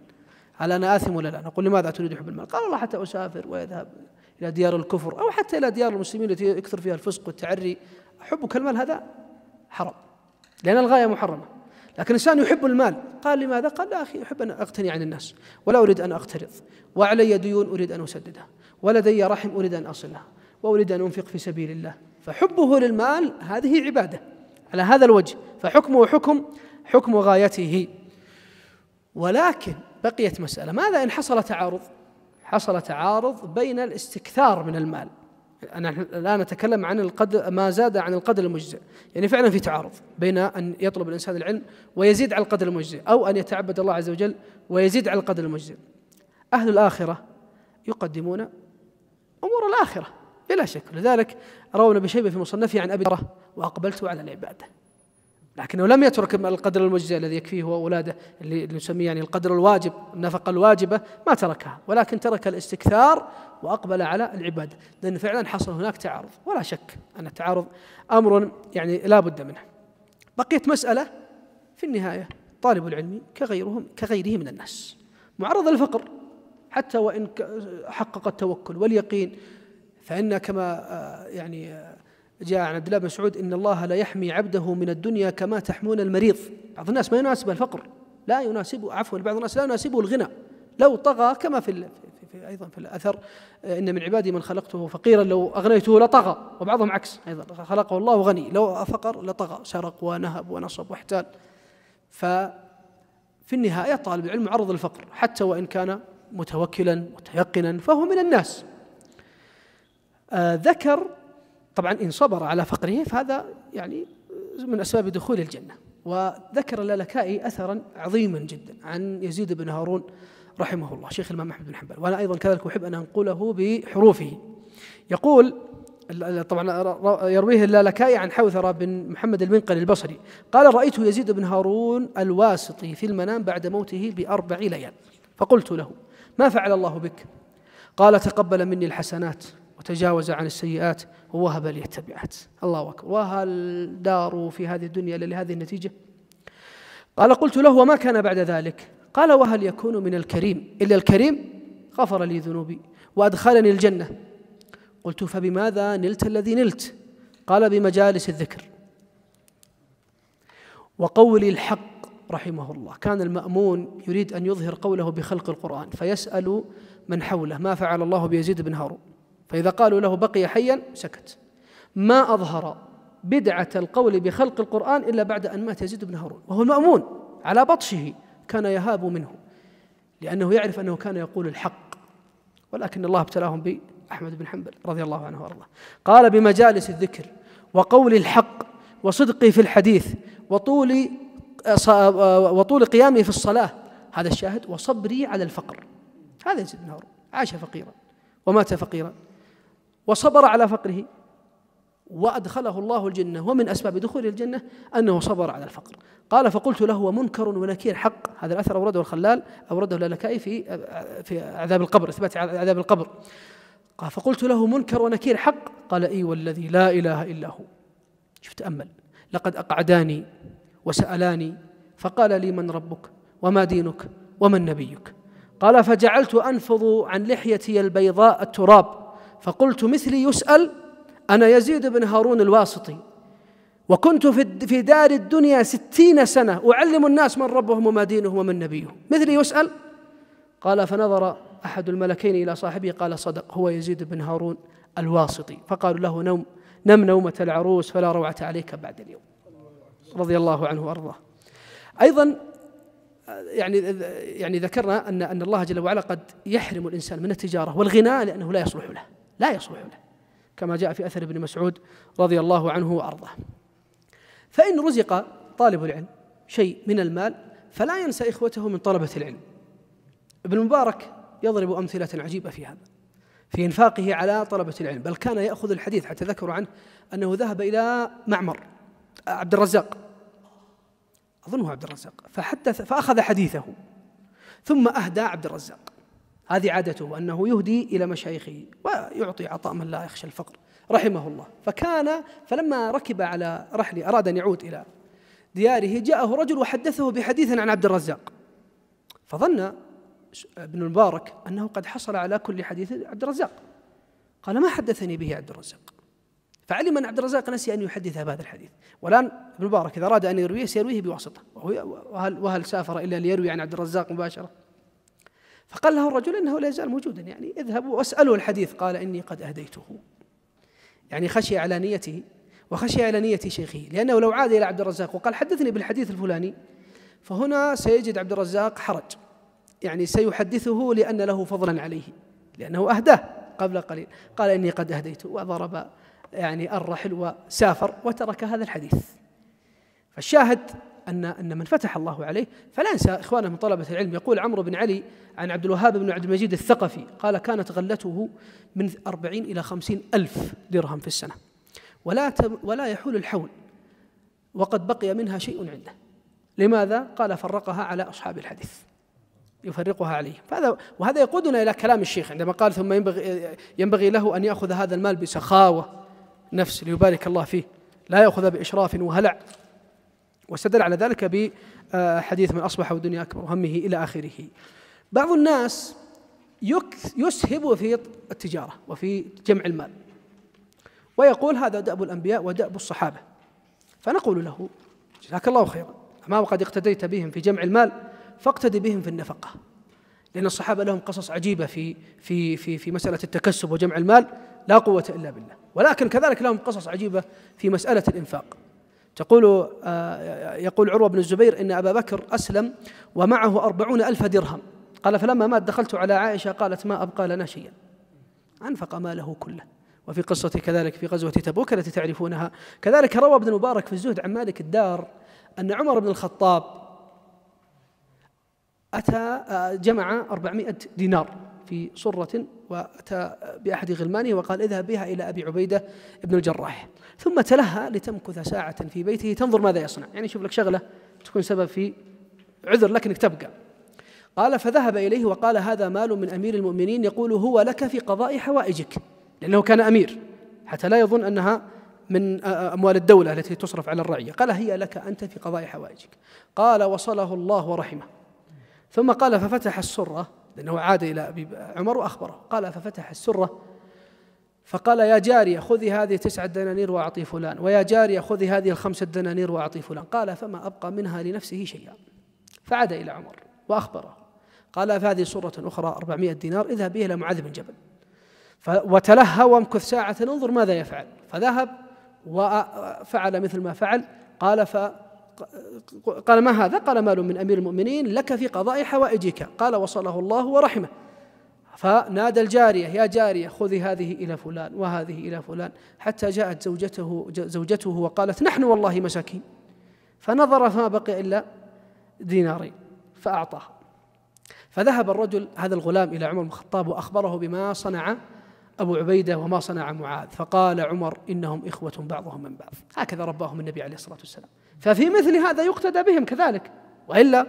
Speaker 1: هل أنا آثم ولا لا؟ نقول: لماذا تريد حب المال؟ قال: والله حتى أسافر ويذهب إلى ديار الكفر أو حتى إلى ديار المسلمين التي يكثر فيها الفسق والتعري. حبك المال هذا حرام، لأن الغاية محرمة. لكن الإنسان يحب المال، قال: لماذا؟ قال: لا أخي، أحب أن أغتني عن الناس، ولا أريد أن أقترض، وعلي ديون أريد أن أسددها، ولدي رحم أريد أن أصلها، وأريد أن أنفق في سبيل الله. فحبه للمال هذه عبادة على هذا الوجه، فحكمه حكم غايته. ولكن بقيت مسألة: ماذا إن حصل تعارض؟ حصل تعارض بين الاستكثار من المال. أنا الآن نتكلم عن ما زاد عن القدر المجزئ، يعني فعلا في تعارض بين أن يطلب الإنسان العلم ويزيد على القدر المجزئ، أو أن يتعبد الله عز وجل ويزيد على القدر المجزئ. أهل الآخرة يقدمون أمور الآخرة بلا شك، لذلك روى ابن شيبة في مصنفه عن أبي هريرة: وأقبلت على العبادة. لكنه لم يترك القدر المجزئ الذي يكفيه هو أولاده، اللي نسميه يعني القدر الواجب، النفقة الواجبة، ما تركها، ولكن ترك الاستكثار وأقبل على العبادة، لأن فعلا حصل هناك تعارض، ولا شك أن التعارض أمر يعني لا بد منه. بقيت مسألة في النهاية: طالب العلم كغيره من الناس معرض للفقر، حتى وإن حقق التوكل واليقين، فإن كما يعني جاء عن عبد الله بن مسعود: إن الله لا يحمي عبده من الدنيا كما تحمون المريض. بعض الناس ما يناسبه الفقر، لا يناسبه، عفوا، بعض الناس لا يناسبه الغنى، لو طغى كما أيضا في الأثر: إن من عبادي من خلقته فقيرا لو أغنيته لطغى. وبعضهم عكس أيضا: خلقه الله غني لو فقر لطغى، سرق ونهب ونصب واحتال. ففي النهاية طالب العلم معرض للفقر، حتى وإن كان متوكلا متيقنا فهو من الناس. ذكر طبعا إن صبر على فقره فهذا يعني من أسباب دخول الجنة. وذكر اللالكائي أثرا عظيما جدا عن يزيد بن هارون رحمه الله شيخ الإمام أحمد بن حنبل، وأنا أيضا كذلك أحب أن أنقله بحروفه. يقول طبعا يرويه اللالكائي عن حوثرة بن محمد المنقل البصري قال: رأيت يزيد بن هارون الواسطي في المنام بعد موته ب4 ليال، فقلت له: ما فعل الله بك؟ قال: تقبل مني الحسنات وتجاوز عن السيئات ووهب لي التبعات. الله أكبر! وهل داروا في هذه الدنيا إلا لهذه النتيجة؟ قال: قلت له: وما كان بعد ذلك؟ قال: وهل يكون من الكريم إلا الكريم غفر لي ذنوبي وأدخلني الجنة. قلت: فبماذا نلت الذي نلت؟ قال: بمجالس الذكر وقول الحق. رحمه الله كان المأمون يريد أن يظهر قوله بخلق القرآن، فيسأل من حوله: ما فعل الله بيزيد بن هارون؟ فإذا قالوا له بقي حيا سكت، ما أظهر بدعة القول بخلق القرآن إلا بعد أن مات يزيد بن هارون، وهو المأمون على بطشه كان يهاب منه، لأنه يعرف أنه كان يقول الحق، ولكن الله ابتلاهم بأحمد بن حنبل رضي الله عنه وارضاه. قال: بمجالس الذكر وقول الحق وصدقي في الحديث وطول قيامي في الصلاة، هذا الشاهد، وصبري على الفقر. هذا يزيد بن هارون عاش فقيرا ومات فقيرا وصبر على فقره وأدخله الله الجنة، ومن أسباب دخول الجنة أنه صبر على الفقر. قال: فقلت له: ومنكر ونكير حق؟ هذا الأثر أورده الخلال، أورده اللالكائي في عذاب القبر، إثبات عذاب القبر. قال: فقلت له: منكر ونكير حق؟ قال: إي والذي لا إله إلا هو. شوف، تأمل: لقد أقعداني وسألاني فقال لي: من ربك وما دينك ومن نبيك؟ قال: فجعلت أنفض عن لحيتي البيضاء التراب، فقلت: مثلي يسأل؟ أنا يزيد بن هارون الواسطي، وكنت في دار الدنيا 60 سنة أعلم الناس من ربهم وما دينهم ومن نبيهم، مثلي يسأل؟ قال: فنظر أحد الملكين إلى صاحبه قال: صدق، هو يزيد بن هارون الواسطي. فقالوا له: نم نومة العروس فلا روعة عليك بعد اليوم، رضي الله عنه وأرضاه. أيضا يعني ذكرنا أن الله جل وعلا قد يحرم الإنسان من التجارة والغناء لأنه لا يصلح له، كما جاء في أثر ابن مسعود رضي الله عنه وأرضاه. فإن رزق طالب العلم شيء من المال فلا ينسى إخوته من طلبة العلم. ابن المبارك يضرب أمثلة عجيبة في هذا، في إنفاقه على طلبة العلم، بل كان يأخذ الحديث، حتى ذكروا عنه أنه ذهب إلى معمر عبد الرزاق، أظنه عبد الرزاق، فأخذ حديثه ثم أهدى عبد الرزاق. هذه عادته أنه يهدي إلى مشايخه ويعطي عطاء من لا يخشى الفقر رحمه الله. فلما ركب على رحل أراد أن يعود إلى دياره جاءه رجل وحدثه بحديث عن عبد الرزاق، فظن ابن المبارك أنه قد حصل على كل حديث عبد الرزاق، قال: ما حدثني به عبد الرزاق. فعلم أن عبد الرزاق نسي أن يحدث بهذا الحديث، والآن ابن المبارك إذا أراد أن يرويه سيرويه بواسطة، وهل سافر إلا ليروي عن عبد الرزاق مباشرة؟ فقال له الرجل إنه لا يزال موجودا، يعني اذهبوا واسألوا الحديث. قال: إني قد أهديته، يعني خشي على نيته وخشي على نية شيخه، لأنه لو عاد إلى عبد الرزاق وقال: حدثني بالحديث الفلاني، فهنا سيجد عبد الرزاق حرج، يعني سيحدثه لأن له فضلا عليه، لأنه أهداه قبل قليل. قال: إني قد أهديته، وضرب يعني الرحل وسافر وترك هذا الحديث. فالشاهد أن من فتح الله عليه فلا ينسى إخوانه من طلبة العلم. يقول عمرو بن علي عن عبد الوهاب بن عبد المجيد الثقفي قال: كانت غلته من 40 إلى 50 ألف درهم في السنة، ولا يحول الحول وقد بقي منها شيء عنده. لماذا؟ قال: فرقها على أصحاب الحديث، يفرقها عليهم. وهذا يقودنا إلى كلام الشيخ عندما قال: ثم ينبغي له أن يأخذ هذا المال بسخاوة نفس ليبارك الله فيه، لا يأخذ بإشراف وهلع، واستدل على ذلك بحديث: من أصبح والدنيا أكبر همه إلى آخره. بعض الناس يسهب في التجارة وفي جمع المال، ويقول: هذا دأب الأنبياء ودأب الصحابة. فنقول له: جزاك الله خيرا، أما وقد اقتديت بهم في جمع المال فاقتدي بهم في النفقة، لأن الصحابة لهم قصص عجيبة في مسألة التكسب وجمع المال، لا قوة إلا بالله. ولكن كذلك لهم قصص عجيبة في مسألة الإنفاق. يقول عروة بن الزبير إن أبا بكر أسلم ومعه 40,000 درهم، قال: فلما مات دخلت على عائشة قالت: ما أبقى لنا شيئا، أنفق ماله كله. وفي قصة كذلك في غزوة تبوك التي تعرفونها، كذلك روى ابن المبارك في الزهد عن مالك الدار أن عمر بن الخطاب جمع 400 دينار في صرة، وأتى بأحد غلمانه وقال: اذهب بها إلى أبي عبيدة بن الجراح، ثم تلهى لتمكث ساعة في بيته تنظر ماذا يصنع، يعني شوف لك شغلة تكون سبب في عذر لك أنك تبقى. قال: فذهب إليه وقال: هذا مال من أمير المؤمنين يقول هو لك في قضاء حوائجك، لأنه كان أمير، حتى لا يظن أنها من أموال الدولة التي تصرف على الرعية. قال: هي لك أنت في قضاء حوائجك. قال: وصله الله ورحمه. ثم قال: ففتح السرة، لأنه عاد إلى أبي عمر وأخبره، قال: ففتح السرة فقال: يا جارية خذي هذه 9 دنانير وأعطي فلان، ويا جارية خذي هذه 5 دنانير وأعطي فلان. قال: فما أبقى منها لنفسه شيئا. فعاد إلى عمر وأخبره، قال: فهذه سرة أخرى 400 دينار، اذهب به إلى معاذ بن جبل وتلهى وامكث ساعة انظر ماذا يفعل. فذهب وفعل مثل ما فعل. قال: ما هذا؟ قال: مال من أمير المؤمنين لك في قضاء حوائجك. قال: وصله الله ورحمه. فنادى الجارية: يا جارية خذي هذه إلى فلان وهذه إلى فلان، حتى جاءت زوجته وقالت: نحن والله مساكين. فنظر فما بقي إلا دينارين فأعطاه. فذهب الرجل هذا الغلام إلى عمر بن الخطاب وأخبره بما صنع أبو عبيدة وما صنع معاذ. فقال عمر: إنهم إخوة بعضهم من بعض. هكذا رباهم النبي عليه الصلاة والسلام، ففي مثل هذا يقتدى بهم كذلك. وإلا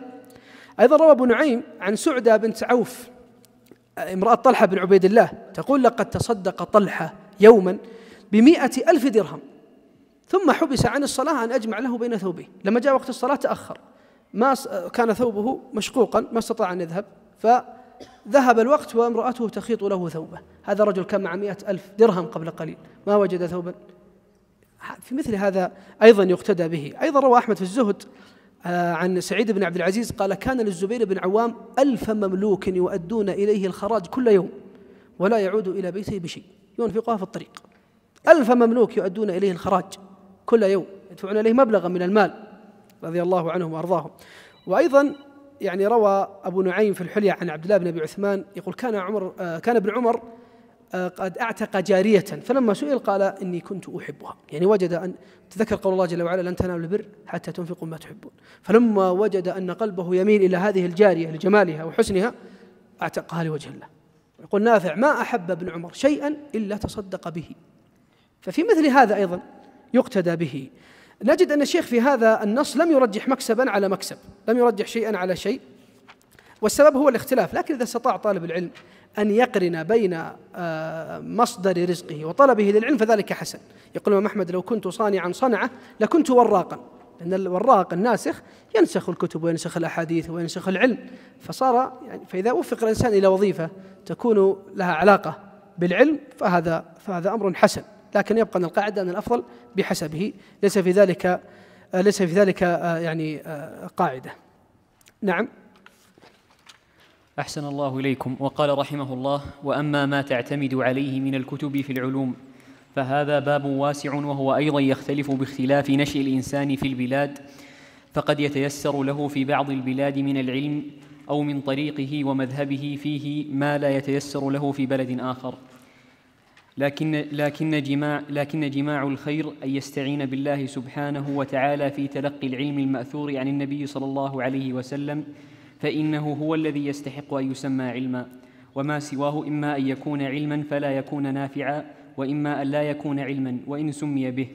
Speaker 1: أيضا روى أبو نعيم عن سعدة بنت عوف امرأة طلحة بن عبيد الله تقول: لقد تصدق طلحة يوما ب100,000 درهم، ثم حبس عن الصلاة أن أجمع له بين ثوبيه. لما جاء وقت الصلاة تأخر، ما كان ثوبه مشقوقا ما استطاع أن يذهب، فذهب الوقت وامرأته تخيط له ثوبه. هذا رجل كان مع 100,000 درهم قبل قليل ما وجد ثوبا. في مثل هذا أيضا يقتدى به. أيضا روى أحمد في الزهد عن سعيد بن عبد العزيز قال: كان للزبير بن عوام 1000 مملوك يؤدون إليه الخراج كل يوم ولا يعود إلى بيته بشيء، ينفقها في الطريق. 1000 مملوك يؤدون إليه الخراج كل يوم، يدفعون إليه مبلغا من المال رضي الله عنهم وأرضاهم. وأيضا يعني روى أبو نعيم في الحلية عن عبد الله بن أبي عثمان يقول: كان ابن عمر قد أعتق جارية، فلما سئل قال: إني كنت أحبها. يعني وجد أن تذكر قول الله جل وعلا: لن تنالوا البر حتى تنفقوا ما تحبون. فلما وجد أن قلبه يميل إلى هذه الجارية لجمالها وحسنها أعتقها لوجه الله. يقول نافع: ما أحب ابن عمر شيئا إلا تصدق به. ففي مثل هذا أيضا يقتدى به. نجد أن الشيخ في هذا النص لم يرجح مكسبا على مكسب، لم يرجح شيئا على شيء، والسبب هو الاختلاف. لكن إذا استطاع طالب العلم أن يقرن بين مصدر رزقه وطلبه للعلم فذلك حسن. يقول الإمام أحمد: لو كنت صانعا صنعة لكنت وراقا، لأن الوراق الناسخ ينسخ الكتب وينسخ الأحاديث وينسخ العلم، فصار يعني فإذا وفق الإنسان إلى وظيفة تكون لها علاقة بالعلم فهذا أمر حسن. لكن يبقى أن القاعدة أن الأفضل بحسبه، ليس في ذلك يعني قاعدة. نعم.
Speaker 2: أحسن الله إليكم. وقال رحمه الله: وأما ما تعتمد عليه من الكتب في العلوم فهذا باب واسع، وهو أيضا يختلف باختلاف نشأ الإنسان في البلاد، فقد يتيسر له في بعض البلاد من العلم أو من طريقه ومذهبه فيه ما لا يتيسر له في بلد آخر. لكن جماع الخير أن يستعين بالله سبحانه وتعالى في تلقي العلم المأثور عن النبي صلى الله عليه وسلم، فإنه هو الذي يستحق أن يسمى علما، وما سواه إما أن يكون علما فلا يكون نافعا، وإما أن لا يكون علما وإن سمي به.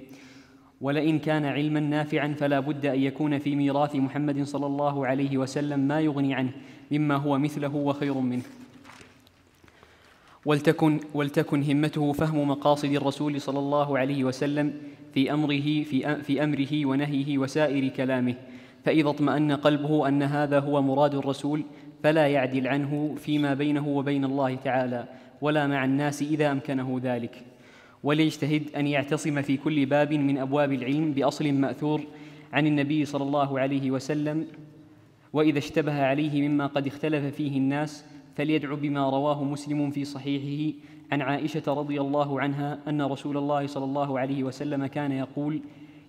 Speaker 2: ولئن كان علما نافعا فلا بد أن يكون في ميراث محمد صلى الله عليه وسلم ما يغني عنه مما هو مثله وخير منه. ولتكن همته فهم مقاصد الرسول صلى الله عليه وسلم في أمره ونهيه وسائر كلامه، فإذا اطمأن قلبه أن هذا هو مراد الرسول فلا يعدل عنه فيما بينه وبين الله تعالى ولا مع الناس إذا أمكنه ذلك. وليجتهد أن يعتصم في كل باب من أبواب العلم بأصل مأثور عن النبي صلى الله عليه وسلم، وإذا اشتبه عليه مما قد اختلف فيه الناس فليدعو بما رواه مسلم في صحيحه عن عائشة رضي الله عنها أن رسول الله صلى الله عليه وسلم كان يقول: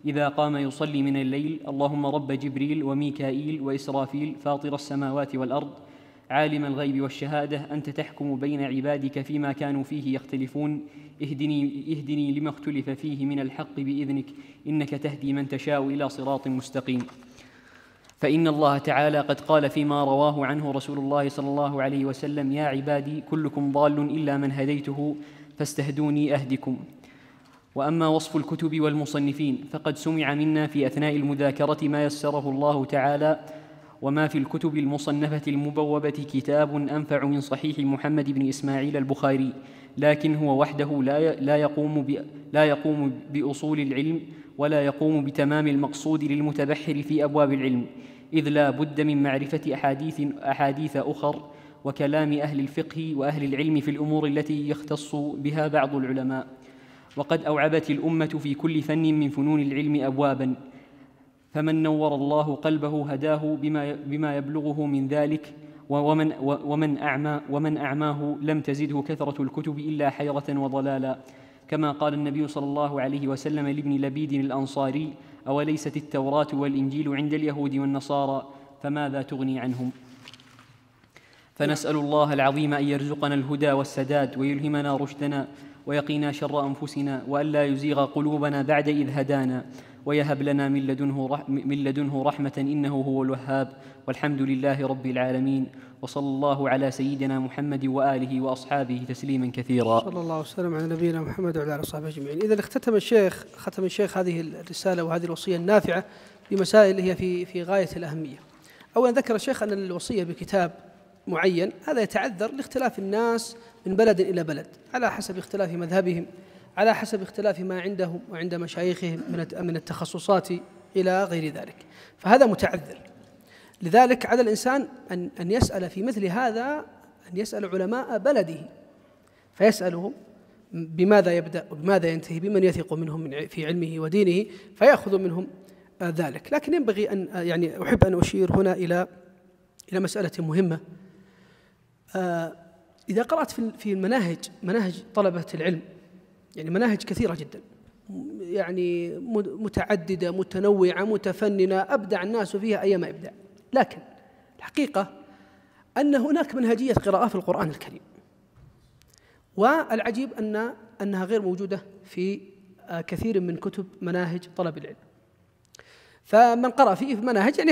Speaker 2: إذا قام يصلي من الليل: اللهم رب جبريل وميكائيل وإسرافيل فاطر السماوات والأرض عالم الغيب والشهادة أنت تحكم بين عبادك فيما كانوا فيه يختلفون، اهدني لما اختلف فيه من الحق بإذنك إنك تهدي من تشاء إلى صراط مستقيم. فإن الله تعالى قد قال فيما رواه عنه رسول الله صلى الله عليه وسلم: يا عبادي كلكم ضال إلا من هديته فاستهدوني أهدكم. وأما وصف الكتب والمصنفين فقد سمع منا في أثناء المذاكرة ما يسره الله تعالى، وما في الكتب المصنفة المبوبة كتاب أنفع من صحيح محمد بن إسماعيل البخاري، لكن هو وحده لا يقوم بأصول العلم ولا يقوم بتمام المقصود للمتبحر في أبواب العلم، إذ لا بد من معرفة أحاديث أخر وكلام أهل الفقه وأهل العلم في الأمور التي يختص بها بعض العلماء. وقد أوعبت الأمة في كل فن من فنون العلم أبوابا، فمن نور الله قلبه هداه بما يبلغه من ذلك، ومن أعماه لم تزده كثرة الكتب إلا حيرة وضلالا، كما قال النبي صلى الله عليه وسلم لابن لبيد الأنصاري: أوليست التوراة والإنجيل عند اليهود والنصارى فماذا تغني عنهم؟ فنسأل الله العظيم أن يرزقنا الهدى والسداد ويلهمنا رشدنا ويقينا شر أنفسنا، وألا يزيغ قلوبنا بعد إذ هدانا، ويهب لنا من لدنه رحمة إنه هو الوهاب. والحمد لله رب العالمين، وصلى الله على سيدنا محمد وآله وأصحابه تسليما كثيرا.
Speaker 1: صلى الله وسلم على نبينا محمد وعلى آله وصحبه أجمعين. إذا ختم الشيخ هذه الرسالة وهذه الوصية النافعة بمسائل هي في غاية الأهمية. أولا ذكر الشيخ أن الوصية بكتاب معين هذا يتعذر لاختلاف الناس من بلد إلى بلد على حسب اختلاف مذهبهم، على حسب اختلاف ما عندهم وعند مشايخهم من التخصصات إلى غير ذلك، فهذا متعذر. لذلك على الإنسان أن يسأل في مثل هذا، أن يسأل علماء بلده فيسألهم بماذا يبدأ وبماذا ينتهي، بمن يثق منهم في علمه ودينه فيأخذ منهم ذلك. لكن ينبغي أن يعني أحب أن أشير هنا إلى مسألة مهمة. إذا قرأت في مناهج طلبة العلم، يعني مناهج كثيرة جدا، يعني متعددة متنوعة متفننة، أبدع الناس فيها أيما إبداع، لكن الحقيقة أن هناك منهجية قراءة في القرآن الكريم، والعجيب أنها غير موجودة في كثير من كتب مناهج طلب العلم. فمن قرأ فيه في مناهج يعني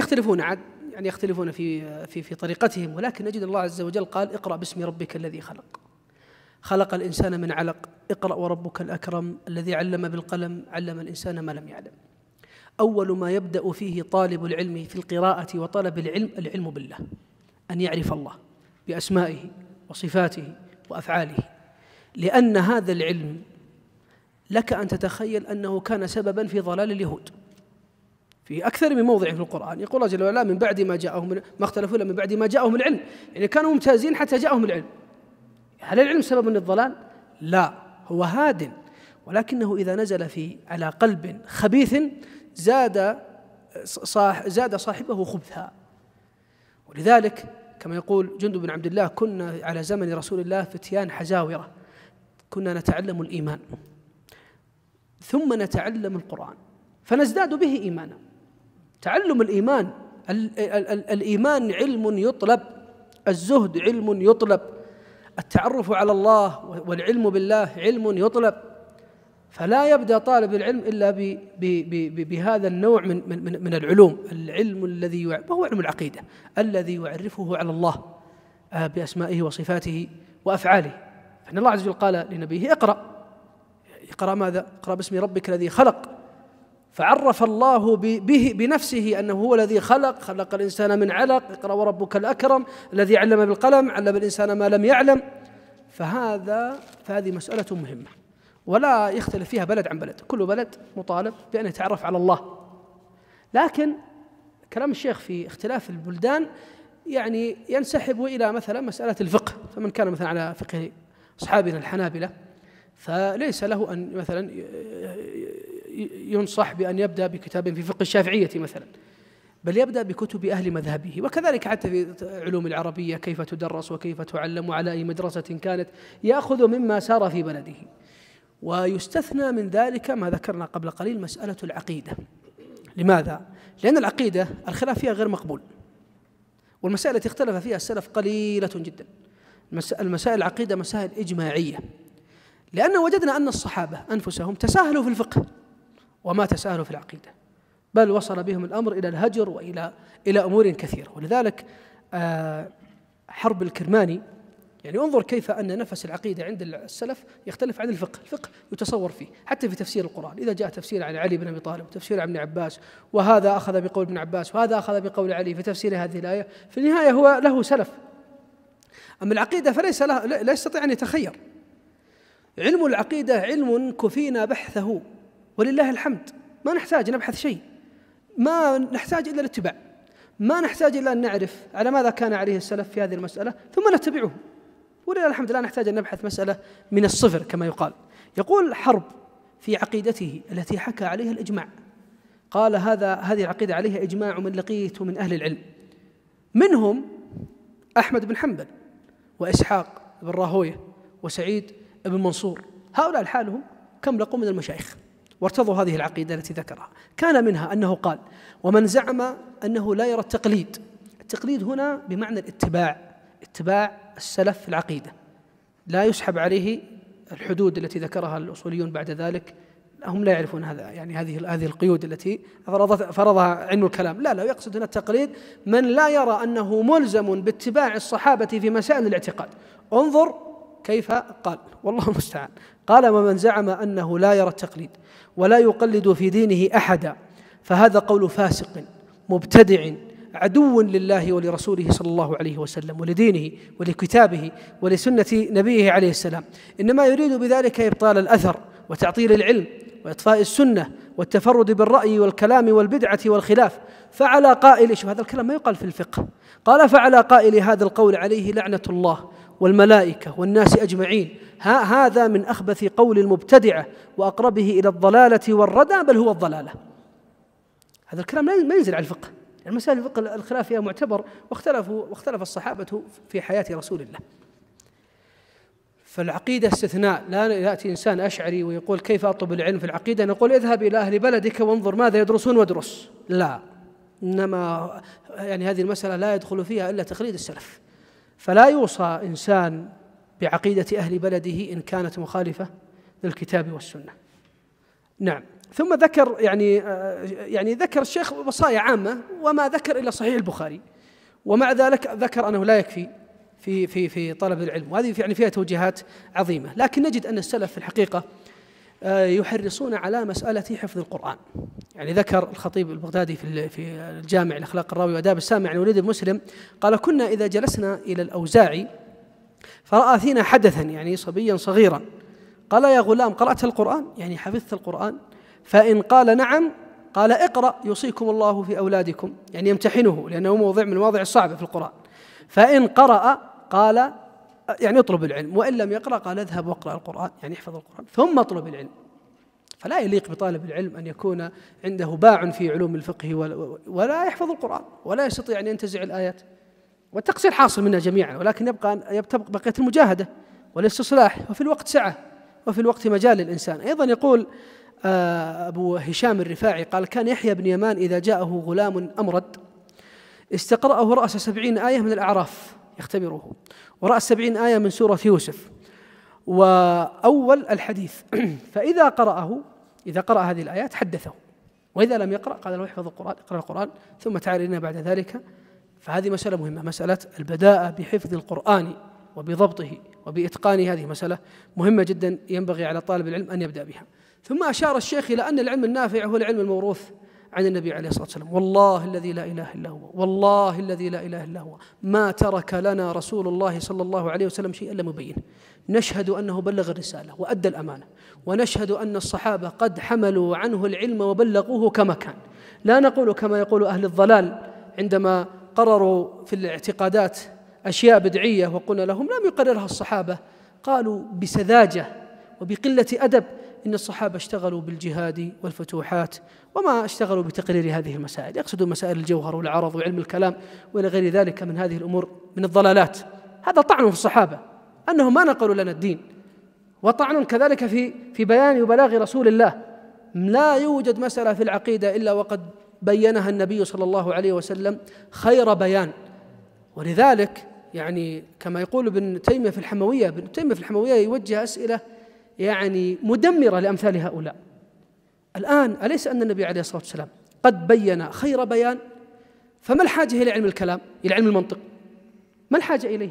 Speaker 1: يختلفون في طريقتهم، ولكن نجد الله عز وجل قال: اقرأ باسم ربك الذي خلق الإنسان من علق، اقرأ وربك الأكرم الذي علم بالقلم علم الإنسان ما لم يعلم. أول ما يبدأ فيه طالب العلم في القراءة وطلب العلم بالله، أن يعرف الله بأسمائه وصفاته وأفعاله، لأن هذا العلم لك أن تتخيل أنه كان سببا في ضلال اليهود في أكثر من موضع في القرآن. يقول الله جل وعلا: من بعد ما جاءهم ما اختلفوا إلا من بعد ما جاءهم العلم، يعني كانوا ممتازين حتى جاءهم العلم. هل العلم سبب للضلال؟ لا، هو هاد، ولكنه إذا نزل على قلب خبيث زاد صاحبه خبثا. ولذلك كما يقول جندب بن عبد الله: كنا على زمن رسول الله فتيان حزاورة، كنا نتعلم الإيمان ثم نتعلم القرآن فنزداد به إيمانا. تعلم الإيمان، الإيمان علم يطلب، الزهد علم يطلب، التعرف على الله والعلم بالله علم يطلب. فلا يبدأ طالب العلم إلا بهذا النوع من العلوم، العلم الذي وهو علم العقيدة الذي يعرفه على الله بأسمائه وصفاته وأفعاله. فإن الله عز وجل قال لنبيه: اقرأ ماذا؟ اقرأ باسم ربك الذي خلق، فعرف الله بنفسه أنه هو الذي خلق الإنسان من علق، اقرأ وربك الأكرم الذي علم بالقلم علم الإنسان ما لم يعلم. فهذه مسألة مهمة ولا يختلف فيها بلد عن بلد، كل بلد مطالب بأن يتعرف على الله. لكن كلام الشيخ في اختلاف البلدان يعني ينسحب إلى مثلا مسألة الفقه، فمن كان مثلا على فقه أصحابنا الحنابلة فليس له أن مثلا ينصح بأن يبدأ بكتاب في فقه الشافعية مثلا، بل يبدأ بكتب أهل مذهبه. وكذلك حتى في علوم العربية كيف تدرس وكيف تعلم وعلى أي مدرسة كانت، يأخذ مما سار في بلده. ويستثنى من ذلك ما ذكرنا قبل قليل، مسألة العقيدة. لماذا؟ لأن العقيدة الخلاف فيها غير مقبول، والمسائل التي اختلف فيها السلف قليلة جدا. المسائل العقيدة مسائل إجماعية، لأن وجدنا أن الصحابة أنفسهم تساهلوا في الفقه وما تساهلوا في العقيدة، بل وصل بهم الأمر إلى الهجر وإلى أمور كثيرة. ولذلك حرب الكرماني يعني انظر كيف أن نفس العقيدة عند السلف يختلف عن الفقه. الفقه يتصور فيه حتى في تفسير القرآن، إذا جاء تفسير عن علي بن أبي طالب وتفسير عن ابن عباس، وهذا أخذ بقول ابن عباس وهذا أخذ بقول علي في تفسير هذه الآية، في النهاية هو له سلف. أما العقيدة فليس لا يستطيع أن يتخير. علم العقيدة علم كفينا بحثه ولله الحمد، ما نحتاج نبحث شيء، ما نحتاج إلا الاتباع، ما نحتاج إلا أن نعرف على ماذا كان عليه السلف في هذه المسألة ثم نتبعه، ولله الحمد لا نحتاج أن نبحث مسألة من الصفر كما يقول حرب في عقيدته التي حكى عليها الإجماع، قال هذه العقيدة عليها إجماع من لقيت من أهل العلم، منهم أحمد بن حنبل وإسحاق بن راهويه وسعيد بن منصور. هؤلاء حالهم كم لقوا من المشايخ وارتضوا هذه العقيدة التي ذكرها. كان منها أنه قال: ومن زعم أنه لا يرى التقليد هنا بمعنى اتباع السلف في العقيدة، لا يسحب عليه الحدود التي ذكرها الأصوليون بعد ذلك، هم لا يعرفون هذا، يعني هذه القيود التي فرضها علم الكلام. لا يقصد هنا التقليد من لا يرى أنه ملزم باتباع الصحابة في مسائل الاعتقاد. انظر كيف قال، والله المستعان. قال: ومن زعم أنه لا يرى التقليد ولا يقلد في دينه أحدا فهذا قول فاسق مبتدع عدو لله ولرسوله صلى الله عليه وسلم ولدينه ولكتابه ولسنة نبيه عليه السلام، إنما يريد بذلك إبطال الأثر وتعطيل العلم وإطفاء السنة والتفرد بالرأي والكلام والبدعة والخلاف، فعلى قائل، شوف هذا الكلام ما يقال في الفقه، قال فعلى قائل هذا القول عليه لعنة الله والملائكة والناس أجمعين، هذا من أخبث قول المبتدعة وأقربه إلى الضلالة والردى، بل هو الضلالة. هذا الكلام ما ينزل على الفقه، يعني مسائل الفقه الخلاف فيها معتبر، واختلف الصحابة في حياة رسول الله. فالعقيدة استثناء، لا يأتي إنسان أشعري ويقول كيف أطلب العلم في العقيدة، نقول اذهب إلى أهل بلدك وانظر ماذا يدرسون وادرس. لا، إنما يعني هذه المسألة لا يدخل فيها إلا تقليد السلف، فلا يوصى إنسان بعقيدة أهل بلده إن كانت مخالفة للكتاب والسنة. نعم. ثم ذكر يعني ذكر الشيخ وصايا عامة وما ذكر إلا صحيح البخاري، ومع ذلك ذكر أنه لا يكفي في طلب العلم، وهذه يعني فيها توجيهات عظيمة. لكن نجد أن السلف في الحقيقة يحرصون على مسألة حفظ القرآن. يعني ذكر الخطيب البغدادي في الجامع الأخلاق الراوي وآداب السامع عن وليد بن مسلم قال كنا إذا جلسنا إلى الأوزاعي فرأى فينا حدثا، يعني صبيا صغيرا، قال يا غلام قرأت القرآن؟ يعني حفظت القرآن؟ فإن قال نعم قال اقرأ يوصيكم الله في أولادكم، يعني يمتحنه لأنه موضع من المواضع الصعبة في القرآن. فإن قرأ قال يعني اطلب العلم، وإن لم يقرأ قال اذهب واقرأ القرآن، يعني احفظ القرآن ثم اطلب العلم. فلا يليق بطالب العلم أن يكون عنده باع في علوم الفقه ولا يحفظ القرآن ولا يستطيع أن ينتزع الآيات، والتقصير حاصل منا جميعا، ولكن يبقى بقية المجاهدة والاستصلاح، وفي الوقت سعة وفي الوقت مجال للإنسان. أيضا يقول أبو هشام الرفاعي قال كان يحيى بن يمان إذا جاءه غلام أمرد استقرأه رأس 70 آية من الأعراف يختبره، ورأس 70 آية من سورة يوسف وأول الحديث، فإذا قرأ هذه الآيات حدثه، وإذا لم يقرأ قال له احفظ القرآن، اقرأ القرآن ثم تعال إلينا بعد ذلك. فهذه مسألة مهمة، مسألة البداءة بحفظ القرآن وبضبطه وبإتقانه، هذه مسألة مهمة جدا ينبغي على طالب العلم أن يبدأ بها. ثم أشار الشيخ إلى أن العلم النافع هو العلم الموروث عن النبي عليه الصلاة والسلام، والله الذي لا إله إلا هو، والله الذي لا إله إلا هو، ما ترك لنا رسول الله صلى الله عليه وسلم شيئا لم يبينه. نشهد أنه بلغ الرسالة وأدى الأمانة، ونشهد أن الصحابة قد حملوا عنه العلم وبلغوه كما كان. لا نقول كما يقول أهل الضلال عندما قرروا في الاعتقادات أشياء بدعية وقلنا لهم لم يقررها الصحابة، قالوا بسذاجة وبقلة أدب إن الصحابة اشتغلوا بالجهاد والفتوحات وما اشتغلوا بتقرير هذه المسائل، يقصدوا مسائل الجوهر والعرض وعلم الكلام وإلى غير ذلك من هذه الأمور من الضلالات. هذا طعن في الصحابة أنهم ما نقلوا لنا الدين، وطعن كذلك في بيان وبلاغ رسول الله. لا يوجد مسألة في العقيدة إلا وقد بينها النبي صلى الله عليه وسلم خير بيان. ولذلك يعني كما يقول ابن تيمية في الحموية، ابن تيمية في الحموية يوجه أسئلة يعني مدمرة لأمثال هؤلاء. الآن أليس أن النبي عليه الصلاة والسلام قد بين خير بيان؟ فما الحاجة إلى علم الكلام، إلى علم المنطق؟ ما الحاجة إليه؟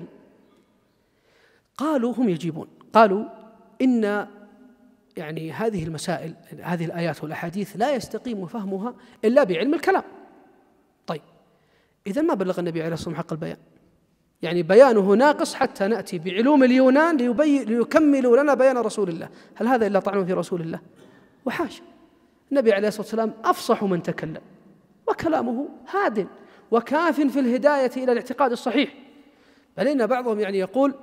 Speaker 1: قالوا هم يجيبون، قالوا إن يعني هذه المسائل، هذه الآيات والأحاديث لا يستقيم فهمها إلا بعلم الكلام. طيب إذن ما بلغ النبي عليه الصلاة والسلام حق البيان، يعني بيانه ناقص حتى نأتي بعلوم اليونان ليكملوا لنا بيان رسول الله. هل هذا إلا طعن في رسول الله؟ وحاشا، النبي عليه الصلاة والسلام أفصح من تكلم، وكلامه هاد وكاف في الهداية إلى الاعتقاد الصحيح. بل إن بعضهم يعني يقول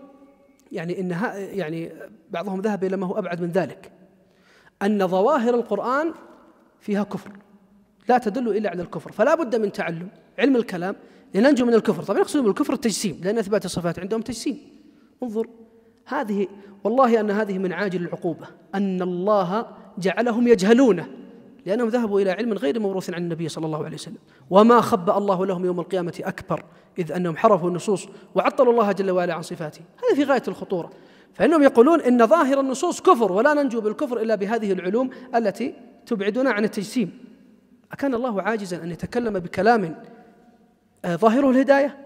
Speaker 1: يعني بعضهم ذهب إلى ما هو أبعد من ذلك، أن ظواهر القرآن فيها كفر لا تدل إلا على الكفر، فلا بد من تعلم علم الكلام لننجو من الكفر. طبعا يقصدون بالكفر التجسيم، لأن إثبات الصفات عندهم تجسيم. انظر، هذه والله أن هذه من عاجل العقوبة، أن الله جعلهم يجهلونه لأنهم ذهبوا إلى علم غير موروث عن النبي صلى الله عليه وسلم. وما خبأ الله لهم يوم القيامة أكبر، إذ أنهم حرفوا النصوص وعطلوا الله جل وعلا عن صفاته. هذا في غاية الخطورة. فإنهم يقولون إن ظاهر النصوص كفر، ولا ننجو بالكفر إلا بهذه العلوم التي تبعدنا عن التجسيم. أكان الله عاجزا أن يتكلم بكلام ظاهره الهداية؟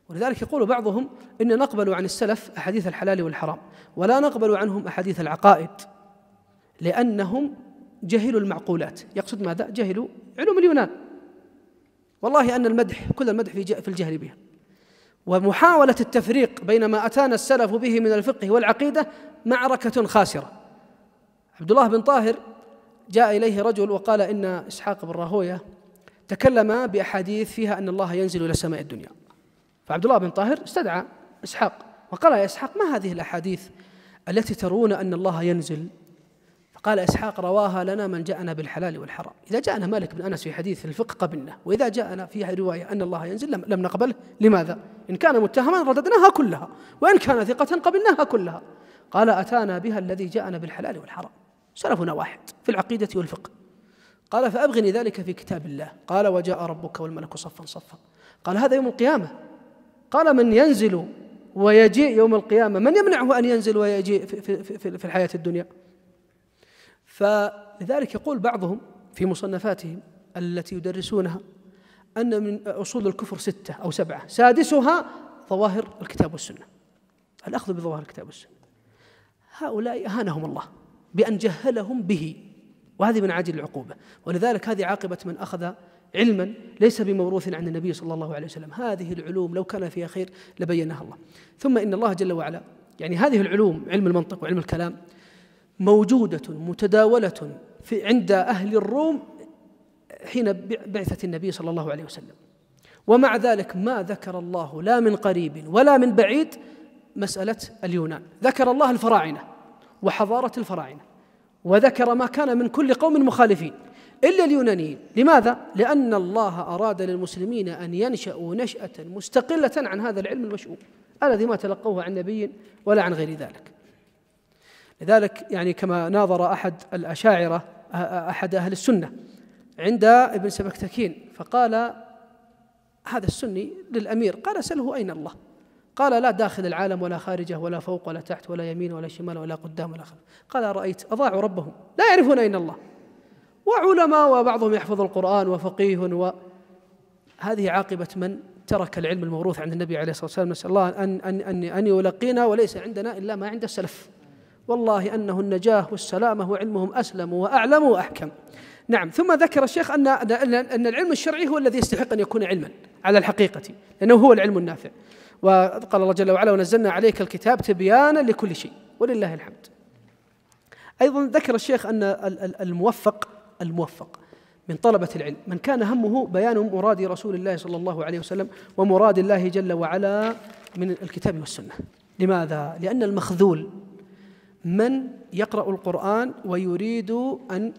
Speaker 1: ولذلك يقول بعضهم إن نقبل عن السلف أحاديث الحلال والحرام، ولا نقبل عنهم أحاديث العقائد، لأنهم جهلوا المعقولات. يقصد ماذا؟ جهلوا علوم اليونان. والله أن المدح، كل المدح في الجهل بها، ومحاولة التفريق بين ما أتانا السلف به من الفقه والعقيدة معركة خاسرة. عبد الله بن طاهر جاء إليه رجل وقال إن إسحاق بن راهوية تكلم بأحاديث فيها أن الله ينزل إلى سماء الدنيا. فعبد الله بن طاهر استدعى إسحاق وقال: يا إسحاق، ما هذه الأحاديث التي ترون أن الله ينزل؟ فقال إسحاق: رواها لنا من جاءنا بالحلال والحرام. إذا جاءنا مالك بن أنس في حديث الفقه قبلنا، وإذا جاءنا فيها رواية أن الله ينزل لم نقبله. لماذا؟ إن كان متهما رددناها كلها، وإن كان ثقة قبلناها كلها. قال: أتانا بها الذي جاءنا بالحلال والحرام، سلفنا واحد في العقيدة والفقه. قال: فأبغني ذلك في كتاب الله. قال: وجاء ربك والملك صفا صفا. قال: هذا يوم القيامة. قال: من ينزل ويجيء يوم القيامة؟ من يمنعه أن ينزل ويجيء في الحياة الدنيا؟ فلذلك يقول بعضهم في مصنفاتهم التي يدرسونها أن من أصول الكفر 6 أو 7، سادسها ظواهر الكتاب والسنة، الأخذ بظواهر الكتاب والسنة. هؤلاء أهانهم الله بأن جهلهم به، وهذه من عاجل العقوبة. ولذلك هذه عاقبة من أخذ علما ليس بموروث عن النبي صلى الله عليه وسلم. هذه العلوم لو كان فيها خير لبينها الله. ثم إن الله جل وعلا، يعني هذه العلوم، علم المنطق وعلم الكلام، موجودة متداولة عند أهل الروم حين بعثة النبي صلى الله عليه وسلم، ومع ذلك ما ذكر الله لا من قريب ولا من بعيد مسألة اليونان. ذكر الله الفراعنة وحضارة الفراعنة، وذكر ما كان من كل قوم مخالفين إلا اليونانيين. لماذا؟ لأن الله أراد للمسلمين أن ينشأوا نشأة مستقلة عن هذا العلم المشؤوم الذي ما تلقوه عن نبي ولا عن غير ذلك. لذلك يعني كما ناظر أحد الأشاعرة أحد أهل السنة عند ابن سبكتكين، فقال هذا السني للأمير، قال: سله أين الله؟ قال: لا داخل العالم ولا خارجه ولا فوق ولا تحت ولا يمين ولا شمال ولا قدام ولا خلف. قال: رأيت أضاعوا ربهم، لا يعرفون أين الله، وعلماء وبعضهم يحفظ القرآن وفقيه، وهذه عاقبة من ترك العلم الموروث عند النبي عليه الصلاة والسلام. نسأل الله أن يلقينا وليس عندنا إلا ما عند السلف. والله أنه النجاة والسلامة وعلمهم أسلم وأعلم وأحكم. نعم. ثم ذكر الشيخ أن العلم الشرعي هو الذي يستحق أن يكون علما على الحقيقة، لأنه هو العلم النافع. وقال الله جل وعلا: ونزلنا عليك الكتاب تبيانا لكل شيء ولله الحمد. أيضا ذكر الشيخ أن الموفق من طلبة العلم من كان همه بيان مراد رسول الله صلى الله عليه وسلم ومراد الله جل وعلا من الكتاب والسنة. لماذا؟ لأن المخذول من يقرأ القرآن ويريد أن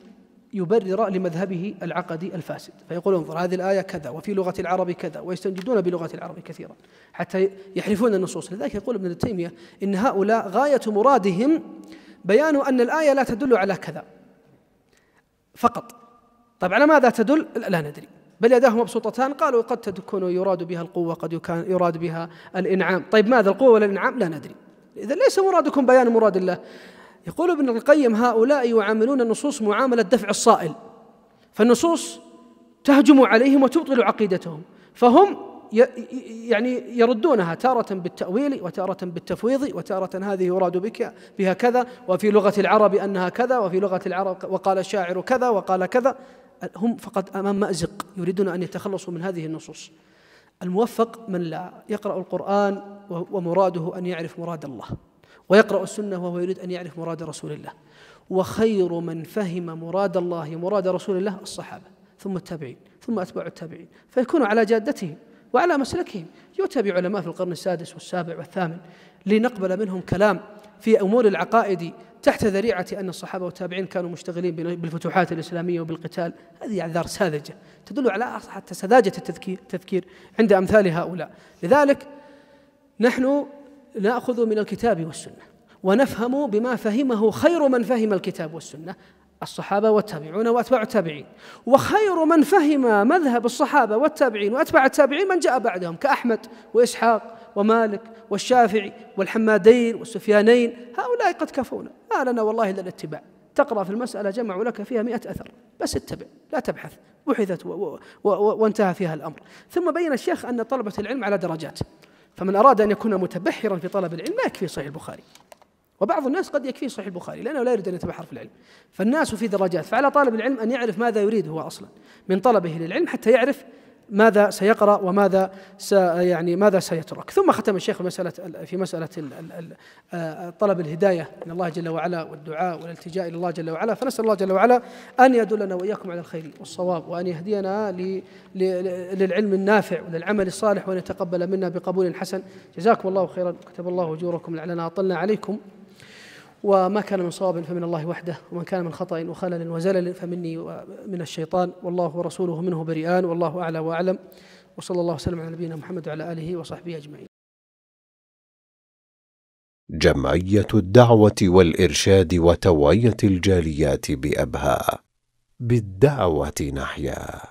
Speaker 1: يبرر لمذهبه العقدي الفاسد، فيقول: انظر هذه الآية كذا وفي لغة العرب كذا، ويستنجدون بلغة العرب كثيرا حتى يحرفون النصوص. لذلك يقول ابن تيمية إن هؤلاء غاية مرادهم بيان أن الآية لا تدل على كذا فقط. طيب على ماذا تدل؟ لا ندري. بل يداه مبسوطتان. قالوا قد تكون يراد بها القوة، قد يراد بها الإنعام. طيب ماذا القوة ولا الإنعام؟ لا ندري. إذا ليس مرادكم بيان مراد الله. يقول ابن القيم: هؤلاء يعاملون النصوص معاملة دفع الصائل، فالنصوص تهجم عليهم وتبطل عقيدتهم، فهم يعني يردونها تارة بالتأويل وتارة بالتفويض، وتارة هذه يراد بها كذا، وفي لغة العرب أنها كذا، وفي لغة العرب وقال الشاعر كذا وقال كذا. هم فقط أمام مأزق يريدون أن يتخلصوا من هذه النصوص. الموفق من لا يقرأ القرآن ومراده أن يعرف مراد الله، ويقرأ السنة وهو يريد أن يعرف مراد رسول الله. وخير من فهم مراد الله ومراد رسول الله الصحابة، ثم التابعين، ثم أتباع التابعين، فيكونوا على جادتهم وعلى مسلكهم. يؤتى بعلماء في القرن السادس والسابع والثامن لنقبل منهم كلام في أمور العقائد تحت ذريعة أن الصحابة والتابعين كانوا مشتغلين بالفتوحات الإسلامية وبالقتال. هذه أعذار ساذجة تدل على حتى سذاجة التفكير عند أمثال هؤلاء. لذلك نحن نأخذ من الكتاب والسنة ونفهم بما فهمه خير من فهم الكتاب والسنة، الصحابة والتابعون وأتباع التابعين. وخير من فهم مذهب الصحابة والتابعين وأتباع التابعين من جاء بعدهم كأحمد وإسحاق ومالك والشافعي والحمادين والسفيانين. هؤلاء قد كفونا، ما لنا والله إلا الاتباع. تقرأ في المسألة جمعوا لك فيها 100 أثر، بس اتبع لا تبحث. بحثت وانتهى فيها الأمر. ثم بين الشيخ أن طلبة العلم على درجات، فمن أراد أن يكون متبحرا في طلب العلم لا يكفي صحيح البخاري، وبعض الناس قد يكفيه صحيح البخاري لأنه لا يريد أن يتبحر في العلم. فالناس في درجات، فعلى طالب العلم أن يعرف ماذا يريد هو أصلا من طلبه للعلم حتى يعرف ماذا سيقرأ وماذا يعني ماذا سيترك. ثم ختم الشيخ في مسألة طلب الهداية من الله جل وعلا والدعاء والالتجاء إلى الله جل وعلا، فنسأل الله جل وعلا أن يدلنا وإياكم على الخير والصواب، وأن يهدينا للعلم النافع وللعمل الصالح، وأن يتقبل منا بقبول حسن. جزاكم الله خيرا، كتب الله أجوركم، لعلنا أطلنا عليكم، وما كان من صواب فمن الله وحده، ومن كان من خطأ وخلل وزلل فمني ومن الشيطان، والله ورسوله منه بريئان، والله أعلى وأعلم، وصلى الله وسلم على نبينا محمد وعلى آله وصحبه أجمعين.
Speaker 3: جمعية الدعوة والإرشاد وتوعية الجاليات بأبها، بالدعوة نحيا.